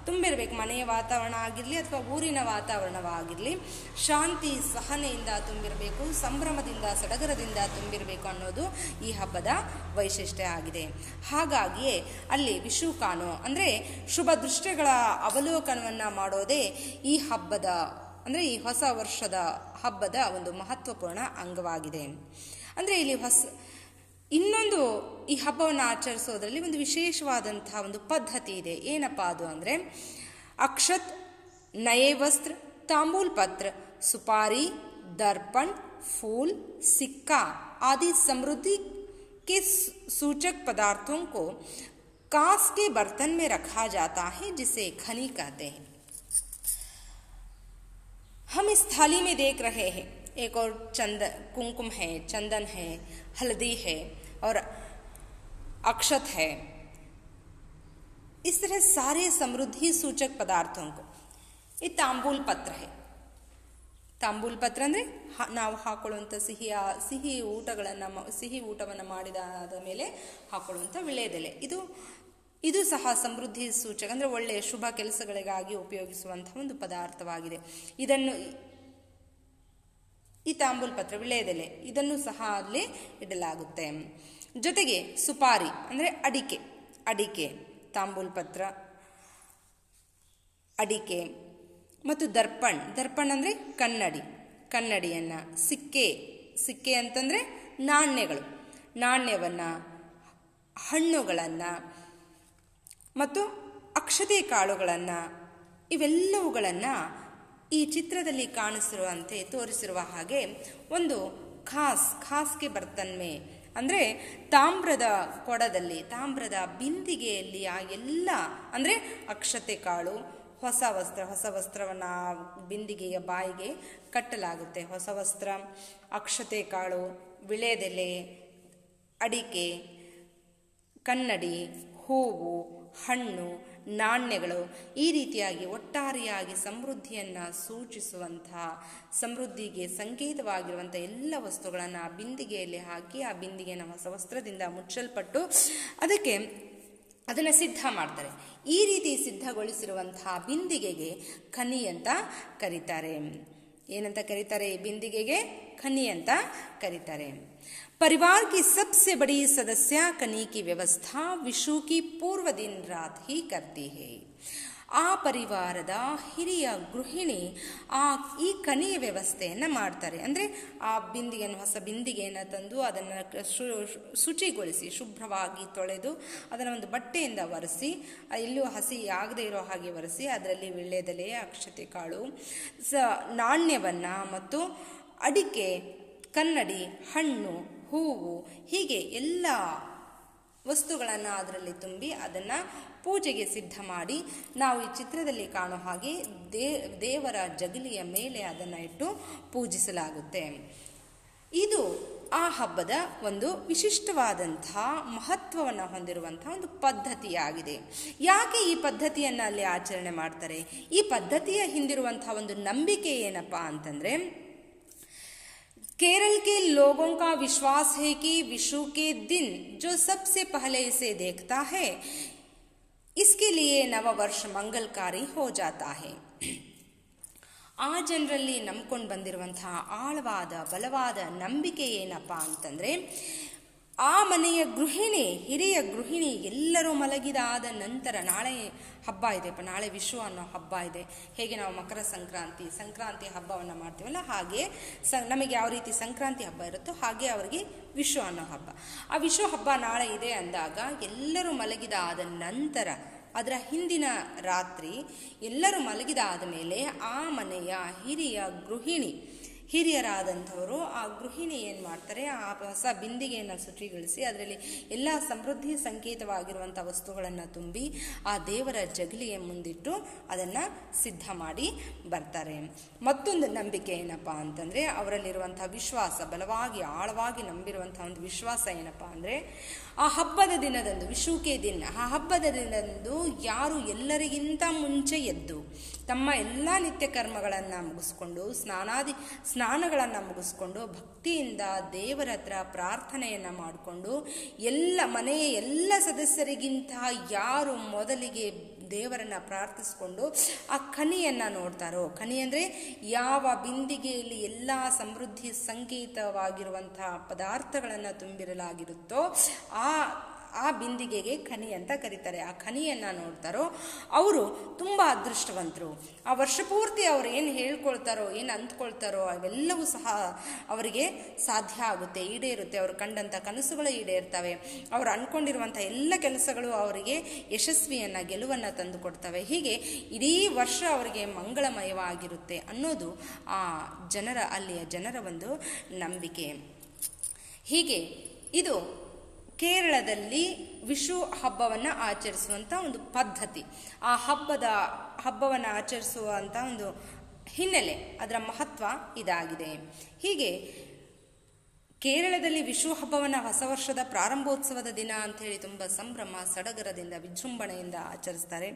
ತುಂಬಿರಬೇಕು. ಮನೆಯ ವಾತಾವರಣ ಆಗಿರಲಿ ಅಥವಾ ಊರಿನ ವಾತಾವರಣವಾಗಿರಲಿ ಶಾಂತಿ ಸಹನೆಯಿಂದ ತುಂಬಿರಬೇಕು, ಸಂಭ್ರಮದಿಂದ ಸಡಗರದಿಂದ ತುಂಬಿರಬೇಕು ಅನ್ನೋದು ಈ ಹಬ್ಬದ ವೈಶಿಷ್ಟ್ಯ ಆಗಿದೆ. ಹಾಗಾಗಿಯೇ ಅಲ್ಲಿ ವಿಶು ಕಾನೋ ಅಂದರೆ ಶುಭ ದೃಶ್ಯಗಳ ಅವಲೋಕನವನ್ನು ಮಾಡೋದೇ ಈ ಹಬ್ಬದ ಅಂದರೆ ಈ ಹೊಸ ವರ್ಷದ ಹಬ್ಬದ ಒಂದು ಮಹತ್ವಪೂರ್ಣ ಅಂಗವಾಗಿದೆ. ಅಂದರೆ ಇಲ್ಲಿ ಇನ್ನೊಂದು ಈ ಹಬ್ಬವನ್ನು ಆಚರಿಸೋದ್ರಲ್ಲಿ ಒಂದು ವಿಶೇಷವಾದಂತಹ ಒಂದು ಪದ್ಧತಿ ಇದೆ. ಏನಪ್ಪ ಅದು ಅಂದರೆ, ಅಕ್ಷತ್, ನಯೇ ವಸ್ತ್ರ, तांबूल पत्र, सुपारी, दर्पण, फूल, सिक्का आदि समृद्धि के सूचक पदार्थों को कांस के बर्तन में रखा जाता है, जिसे खनी कहते हैं. हम इस थाली में देख रहे हैं, एक और कुमकुम है, चंदन है, हल्दी है और अक्षत है. इस तरह सारे समृद्धि सूचक पदार्थों को ಈ ತಾಂಬೂಲ್ ಪತ್ರ ಹೇ. ತಾಂಬೂಲ್ ಪತ್ರ ಅಂದರೆ ನಾವು ಹಾಕೊಳ್ಳುವಂಥ ಸಿಹಿ ಊಟವನ್ನು ಮಾಡಿದಾದ ಮೇಲೆ ಹಾಕೊಳ್ಳುವಂಥ ವಿಳೆದೆಲೆ. ಇದು ಸಹ ಸಮೃದ್ಧಿ ಸೂಚಕ, ಅಂದರೆ ಒಳ್ಳೆಯ ಶುಭ ಕೆಲಸಗಳಿಗಾಗಿ ಉಪಯೋಗಿಸುವಂಥ ಒಂದು ಪದಾರ್ಥವಾಗಿದೆ. ಈ ತಾಂಬೂಲ್ ಪತ್ರ ವಿಳೆದೆಲೆ ಇದನ್ನು ಸಹ ಅಲ್ಲಿ ಇಡಲಾಗುತ್ತೆ. ಜೊತೆಗೆ ಸುಪಾರಿ ಅಂದರೆ ಅಡಿಕೆ, ತಾಂಬೂಲ್ ಪತ್ರ, ಅಡಿಕೆ ಮತ್ತು ದರ್ಪಣ್ ಅಂದರೆ ಕನ್ನಡಿಯನ್ನು, ಸಿಕ್ಕೆ ಅಂತಂದರೆ ನಾಣ್ಯವನ್ನು, ಹಣ್ಣುಗಳನ್ನು ಮತ್ತು ಅಕ್ಷತೆ ಕಾಳುಗಳನ್ನು, ಇವೆಲ್ಲವುಗಳನ್ನು ಈ ಚಿತ್ರದಲ್ಲಿ ಕಾಣಿಸಿರುವಂತೆ ತೋರಿಸಿರುವ ಹಾಗೆ ಒಂದು ಖಾಸ್ಗೆ ಬರ್ತನ್ಮೆ ಅಂದರೆ ತಾಮ್ರದ ಕೊಡದಲ್ಲಿ, ತಾಮ್ರದ ಬಿಂದಿಗೆಯಲ್ಲಿ ಆ ಎಲ್ಲ ಅಂದರೆ ಅಕ್ಷತೆ ಕಾಳು, ಹೊಸ ವಸ್ತ್ರವನ್ನು ಬಿಂದಿಗೆಯ ಬಾಯಿಗೆ ಕಟ್ಟಲಾಗುತ್ತೆ. ಹೊಸ ವಸ್ತ್ರ, ಅಕ್ಷತೆ ಕಾಳು, ವಿಳೆದೆಲೆ, ಅಡಿಕೆ, ಕನ್ನಡಿ, ಹೂವು, ಹಣ್ಣು, ನಾಣ್ಯಗಳು, ಈ ರೀತಿಯಾಗಿ ಒಟ್ಟಾರೆಯಾಗಿ ಸಮೃದ್ಧಿಯನ್ನು ಸೂಚಿಸುವಂತಹ, ಸಮೃದ್ಧಿಗೆ ಸಂಕೇತವಾಗಿರುವಂಥ ಎಲ್ಲ ವಸ್ತುಗಳನ್ನು ಆ ಬಿಂದಿಗೆಯಲ್ಲಿ ಹಾಕಿ ಆ ಬಿಂದಿಗೆಯನ್ನು ಹೊಸ ವಸ್ತ್ರದಿಂದ ಮುಚ್ಚಲ್ಪಟ್ಟು ಅದನ್ನು ಸಿದ್ಧ ಮಾಡ್ತಾರೆ. ಈ ರೀತಿ ಸಿದ್ಧಗೊಳಿಸಿರುವಂತಹ ಬಿಂದಿಗೆಗೆ ಖನಿ ಅಂತ ಕರೀತಾರೆ. ಏನಂತ ಕರೀತಾರೆ? ಈ ಬಿಂದಿಗೆಗೆ ಖನಿ ಅಂತ ಕರೀತಾರೆ. परिवार की सबसे बड़ी सदस्य कनी की व्यवस्था विशु की पूर्व दिन रात ही करती है. ಆ ಪರಿವಾರದ ಹಿರಿಯ ಗೃಹಿಣಿ ಈ ಕನಿಯ ವ್ಯವಸ್ಥೆಯನ್ನು ಮಾಡ್ತಾರೆ. ಅಂದರೆ ಆ ಹೊಸ ಬಿಂದಿಗೆಯನ್ನು ತಂದು ಅದನ್ನು ಶುಚಿಗೊಳಿಸಿ ಶುಭ್ರವಾಗಿ ತೊಳೆದು ಅದನ್ನು ಒಂದು ಬಟ್ಟೆಯಿಂದ ಒರೆಸಿ, ಎಲ್ಲೂ ಹಸಿ ಆಗದೆ ಇರೋ ಹಾಗೆ ಒರೆಸಿ, ಅದರಲ್ಲಿ ವಿಳ್ಯೆದೆಲೆ, ಅಕ್ಷತೆ ಕಾಳು, ನಾಣ್ಯವನ್ನು ಮತ್ತು ಅಡಿಕೆ, ಕನ್ನಡಿ, ಹಣ್ಣು, ಹೂವು, ಹೀಗೆ ಎಲ್ಲ ವಸ್ತುಗಳನ್ನು ಅದರಲ್ಲಿ ತುಂಬಿ ಅದನ್ನು ಪೂಜೆಗೆ ಸಿದ್ಧ ಮಾಡಿ, ನಾವು ಈ ಚಿತ್ರದಲ್ಲಿ ಕಾಣೋ ಹಾಗೆ ದೇವರ ಜಗಲಿಯ ಮೇಲೆ ಅದನ್ನು ಇಟ್ಟು ಪೂಜಿಸಲಾಗುತ್ತೆ. ಇದು ಆ ಹಬ್ಬದ ಒಂದು ವಿಶಿಷ್ಟವಾದಂಥ ಮಹತ್ವವನ್ನು ಹೊಂದಿರುವಂಥ ಒಂದು ಪದ್ಧತಿಯಾಗಿದೆ. ಯಾಕೆ ಈ ಪದ್ಧತಿಯನ್ನು ಅಲ್ಲಿ ಆಚರಣೆ ಮಾಡ್ತಾರೆ? ಈ ಪದ್ಧತಿಯ ಹಿಂದಿರುವಂಥ ಒಂದು ನಂಬಿಕೆ ಏನಪ್ಪ ಅಂತಂದರೆ, केरल के लोगों का विश्वास है कि विशु के दिन जो सबसे पहले इसे देखता है, इसके लिए नववर्ष मंगलकारी हो जाता है. ಆ ಜನರಲ್ಲಿ ನಂಬ್ಕೊಂಡು ಬಂದಿರುವಂತಹ ಆಳವಾದ ಬಲವಾದ ನಂಬಿಕೆ ಏನಪ್ಪಾ ಅಂತಂದ್ರೆ, ಆ ಮನೆಯ ಗೃಹಿಣಿ, ಹಿರಿಯ ಗೃಹಿಣಿ ಎಲ್ಲರೂ ಮಲಗಿದಾದ ನಂತರ, ನಾಳೆ ಹಬ್ಬ ಇದೆ, ನಾಳೆ ವಿಶು ಅನ್ನೋ ಹಬ್ಬ ಇದೆ. ಹೇಗೆ ನಾವು ಮಕರ ಸಂಕ್ರಾಂತಿ ಹಬ್ಬವನ್ನು ಮಾಡ್ತೀವಲ್ಲ, ಹಾಗೆ ನಮಗೆ ಯಾವ ರೀತಿ ಸಂಕ್ರಾಂತಿ ಹಬ್ಬ ಇರುತ್ತೋ ಹಾಗೆ ಅವರಿಗೆ ವಿಶು ಅನ್ನೋ ಹಬ್ಬ. ಆ ವಿಶು ಹಬ್ಬ ನಾಳೆ ಇದೆ ಅಂದಾಗ ಎಲ್ಲರೂ ಮಲಗಿದಾದ ನಂತರ, ಅದರ ಹಿಂದಿನ ರಾತ್ರಿ ಎಲ್ಲರೂ ಮಲಗಿದಾದ ಮೇಲೆ ಆ ಮನೆಯ ಹಿರಿಯರಾದಂಥವರು ಆ ಗೃಹಿಣಿ ಏನು ಮಾಡ್ತಾರೆ, ಆ ಹೊಸ ಬಿಂದಿಗೆಯನ್ನು ಶುಚಿಗೊಳಿಸಿ ಅದರಲ್ಲಿ ಎಲ್ಲ ಸಮೃದ್ಧಿ ಸಂಕೇತವಾಗಿರುವಂಥ ವಸ್ತುಗಳನ್ನು ತುಂಬಿ ಆ ದೇವರ ಜಗಲಿಯ ಮುಂದಿಟ್ಟು ಅದನ್ನು ಸಿದ್ಧ ಮಾಡಿ ಬರ್ತಾರೆ. ಮತ್ತೊಂದು ನಂಬಿಕೆ ಏನಪ್ಪ ಅಂತಂದರೆ, ಅವರಲ್ಲಿರುವಂಥ ವಿಶ್ವಾಸ, ಬಲವಾಗಿ ಆಳವಾಗಿ ನಂಬಿರುವಂಥ ಒಂದು ವಿಶ್ವಾಸ ಏನಪ್ಪ ಅಂದರೆ, ಆ ಹಬ್ಬದ ದಿನದಂದು, ವಿಶುಕೆ ದಿನ, ಆ ಹಬ್ಬದ ದಿನದಂದು ಯಾರು ಎಲ್ಲರಿಗಿಂತ ಮುಂಚೆ ಎದ್ದು ತಮ್ಮ ಎಲ್ಲ ನಿತ್ಯ ಕರ್ಮಗಳನ್ನು ಮುಗಿಸ್ಕೊಂಡು ಸ್ನಾನಗಳನ್ನು ಮುಗಿಸ್ಕೊಂಡು ಭಕ್ತಿಯಿಂದ ದೇವರ ಹತ್ರ ಪ್ರಾರ್ಥನೆಯನ್ನು ಮಾಡಿಕೊಂಡು ಮನೆಯ ಎಲ್ಲ ಸದಸ್ಯರಿಗಿಂತ ಯಾರು ಮೊದಲಿಗೆ ದೇವರನ್ನ ಪ್ರಾರ್ಥಿಸ್ಕೊಂಡು ಆ ಕನಿಯನ್ನು ನೋಡ್ತಾರೋ, ಕನಿ ಅಂದರೆ ಯಾವ ಬಿಂದಿಗೆಯಲ್ಲಿ ಎಲ್ಲ ಸಮೃದ್ಧಿ ಸಂಕೇತವಾಗಿರುವಂತಹ ಪದಾರ್ಥಗಳನ್ನು ತುಂಬಿರಲಾಗಿರುತ್ತೋ ಆ ಬಿಂದಿಗೆಗೆ ಕನಿ ಅಂತ ಕರೀತಾರೆ. ಆ ಕನಿಯನ್ನು ನೋಡ್ತಾರೋ ಅವರು ತುಂಬ ಅದೃಷ್ಟವಂತರು. ಆ ವರ್ಷ ಪೂರ್ತಿ ಅವ್ರು ಏನು ಹೇಳ್ಕೊಳ್ತಾರೋ, ಏನು ಅಂದ್ಕೊಳ್ತಾರೋ ಅವೆಲ್ಲವೂ ಸಹ ಅವರಿಗೆ ಸಾಧ್ಯ ಆಗುತ್ತೆ, ಈಡೇರುತ್ತೆ. ಅವರು ಕಂಡಂಥ ಕನಸುಗಳು ಈಡೇರ್ತವೆ. ಅವರು ಅಂದ್ಕೊಂಡಿರುವಂಥ ಎಲ್ಲ ಕೆಲಸಗಳು ಅವರಿಗೆ ಯಶಸ್ವಿಯನ್ನು, ಗೆಲುವನ್ನು ತಂದು ಕೊಡ್ತವೆ. ಹೀಗೆ ಇಡೀ ವರ್ಷ ಅವರಿಗೆ ಮಂಗಳಮಯವಾಗಿರುತ್ತೆ ಅನ್ನೋದು ಅಲ್ಲಿಯ ಜನರ ಒಂದು ನಂಬಿಕೆ. ಹೀಗೆ ಇದು ಕೇರಳದಲ್ಲಿ ವಿಶು ಹಬ್ಬವನ್ನು ಆಚರಿಸುವಂಥ ಒಂದು ಪದ್ಧತಿ. ಆ ಹಬ್ಬವನ್ನು ಆಚರಿಸುವಂಥ ಒಂದು ಹಿನ್ನೆಲೆ, ಅದರ ಮಹತ್ವ ಇದಾಗಿದೆ. ಹೀಗೆ ಕೇರಳದಲ್ಲಿ ವಿಶು ಹಬ್ಬವನ್ನು ಹೊಸ ವರ್ಷದ ಪ್ರಾರಂಭೋತ್ಸವದ ದಿನ ಅಂಥೇಳಿ ತುಂಬ ಸಂಭ್ರಮ ಸಡಗರದಿಂದ ವಿಜೃಂಭಣೆಯಿಂದ ಆಚರಿಸ್ತಾರೆ.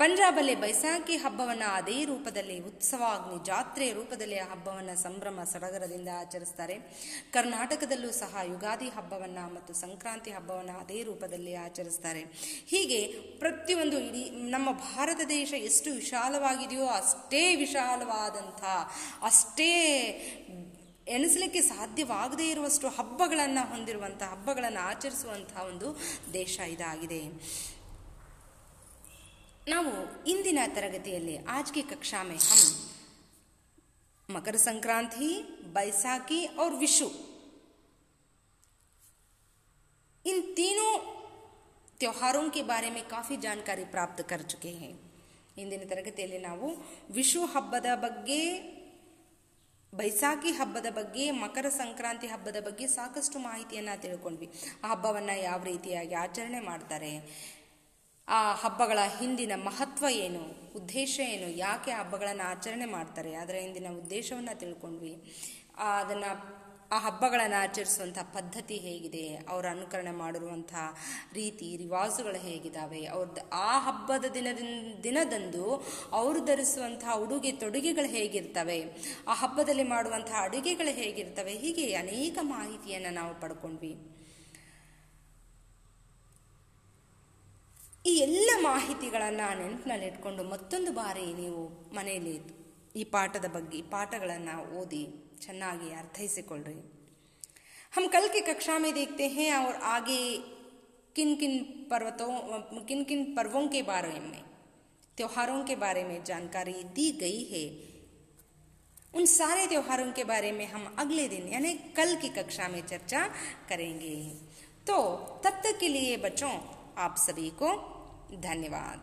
ಪಂಜಾಬಲ್ಲಿ ಬೈಸಾಖಿ ಹಬ್ಬವನ್ನು ಅದೇ ರೂಪದಲ್ಲಿ, ಉತ್ಸವಾಗ್ನಿ ಜಾತ್ರೆಯ ರೂಪದಲ್ಲಿ ಆ ಹಬ್ಬವನ್ನು ಸಂಭ್ರಮ ಸಡಗರದಿಂದ ಆಚರಿಸ್ತಾರೆ. ಕರ್ನಾಟಕದಲ್ಲೂ ಸಹ ಯುಗಾದಿ ಹಬ್ಬವನ್ನು ಮತ್ತು ಸಂಕ್ರಾಂತಿ ಹಬ್ಬವನ್ನು ಅದೇ ರೂಪದಲ್ಲಿ ಆಚರಿಸ್ತಾರೆ. ಹೀಗೆ ಪ್ರತಿಯೊಂದು ಇಡೀ ನಮ್ಮ ಭಾರತ ದೇಶ ಎಷ್ಟು ವಿಶಾಲವಾಗಿದೆಯೋ ಅಷ್ಟೇ ವಿಶಾಲವಾದಂಥ, ಅಷ್ಟೇ ಎಣಿಸಲಿಕ್ಕೆ ಸಾಧ್ಯವಾಗದೇ ಇರುವಷ್ಟು ಹಬ್ಬಗಳನ್ನು ಹೊಂದಿರುವಂಥ, ಹಬ್ಬಗಳನ್ನು ಆಚರಿಸುವಂತಹ ಒಂದು ದೇಶ ಇದಾಗಿದೆ. ನಾವು ಇಂದಿನ ತರಗತಿಯಲ್ಲಿ आज की कक्षा में हम मकर संक्रांति, बैसाखी और विशु, इन तीनों त्योहारों के बारे में काफ़ी जानकारी प्राप्त कर चुके हैं. ಇಂದಿನ ತರಗತಿಯಲ್ಲಿ ನಾವು ವಿಶು ಹಬ್ಬದ ಬಗ್ಗೆ, ಬೈಸಾಖಿ ಹಬ್ಬದ ಬಗ್ಗೆ, ಮಕರ ಸಂಕ್ರಾಂತಿ ಹಬ್ಬದ ಬಗ್ಗೆ ಸಾಕಷ್ಟು ಮಾಹಿತಿಯನ್ನು ತಿಳ್ಕೊಂಡ್ವಿ. ಆ ಹಬ್ಬವನ್ನು ಯಾವ ರೀತಿಯಾಗಿ ಆಚರಣೆ ಮಾಡ್ತಾರೆ, ಆ ಹಬ್ಬಗಳ ಹಿಂದಿನ ಮಹತ್ವ ಏನು, ಉದ್ದೇಶ ಏನು, ಯಾಕೆ ಆ ಹಬ್ಬಗಳನ್ನು ಆಚರಣೆ ಮಾಡ್ತಾರೆ, ಅದರ ಹಿಂದಿನ ಉದ್ದೇಶವನ್ನು ತಿಳ್ಕೊಂಡ್ವಿ. ಆ ಹಬ್ಬಗಳನ್ನು ಆಚರಿಸುವಂಥ ಪದ್ಧತಿ ಹೇಗಿದೆ, ಅವರು ಅನುಕರಣೆ ಮಾಡಿರುವಂಥ ರೀತಿ ರಿವಾಜುಗಳು ಹೇಗಿದ್ದಾವೆ, ಆ ಹಬ್ಬದ ದಿನದಂದು ಅವರು ಧರಿಸುವಂಥ ಉಡುಗೆ ತೊಡುಗೆಗಳು ಹೇಗಿರ್ತವೆ, ಆ ಹಬ್ಬದಲ್ಲಿ ಮಾಡುವಂಥ ಅಡುಗೆಗಳು ಹೇಗಿರ್ತವೆ, ಹೀಗೆ ಅನೇಕ ಮಾಹಿತಿಯನ್ನು ನಾವು ಪಡ್ಕೊಂಡ್ವಿ. ಈ ಎಲ್ಲ ಮಾಹಿತಿಗಳನ್ನು ನೆನಪಿನಲ್ಲಿಟ್ಕೊಂಡು ಮತ್ತೊಂದು ಬಾರಿ ನೀವು ಮನೆಯಲ್ಲಿ ಈ ಪಾಠಗಳನ್ನು ಓದಿ ಚೆನ್ನಾಗಿ ಅರ್ಥೈಸಿಕೊಳ್ಳ್ರಿ. हम कल की कक्षा में देखते हैं और आगे किन किन पर्वों के बारे में, त्योहारों के बारे में जानकारी दी गई है. उन सारे त्योहारों के बारे में हम अगले दिन यानी कल की कक्षा में चर्चा करेंगे. तो तब तक के लिए बच्चों आप सभी को धन्यवाद.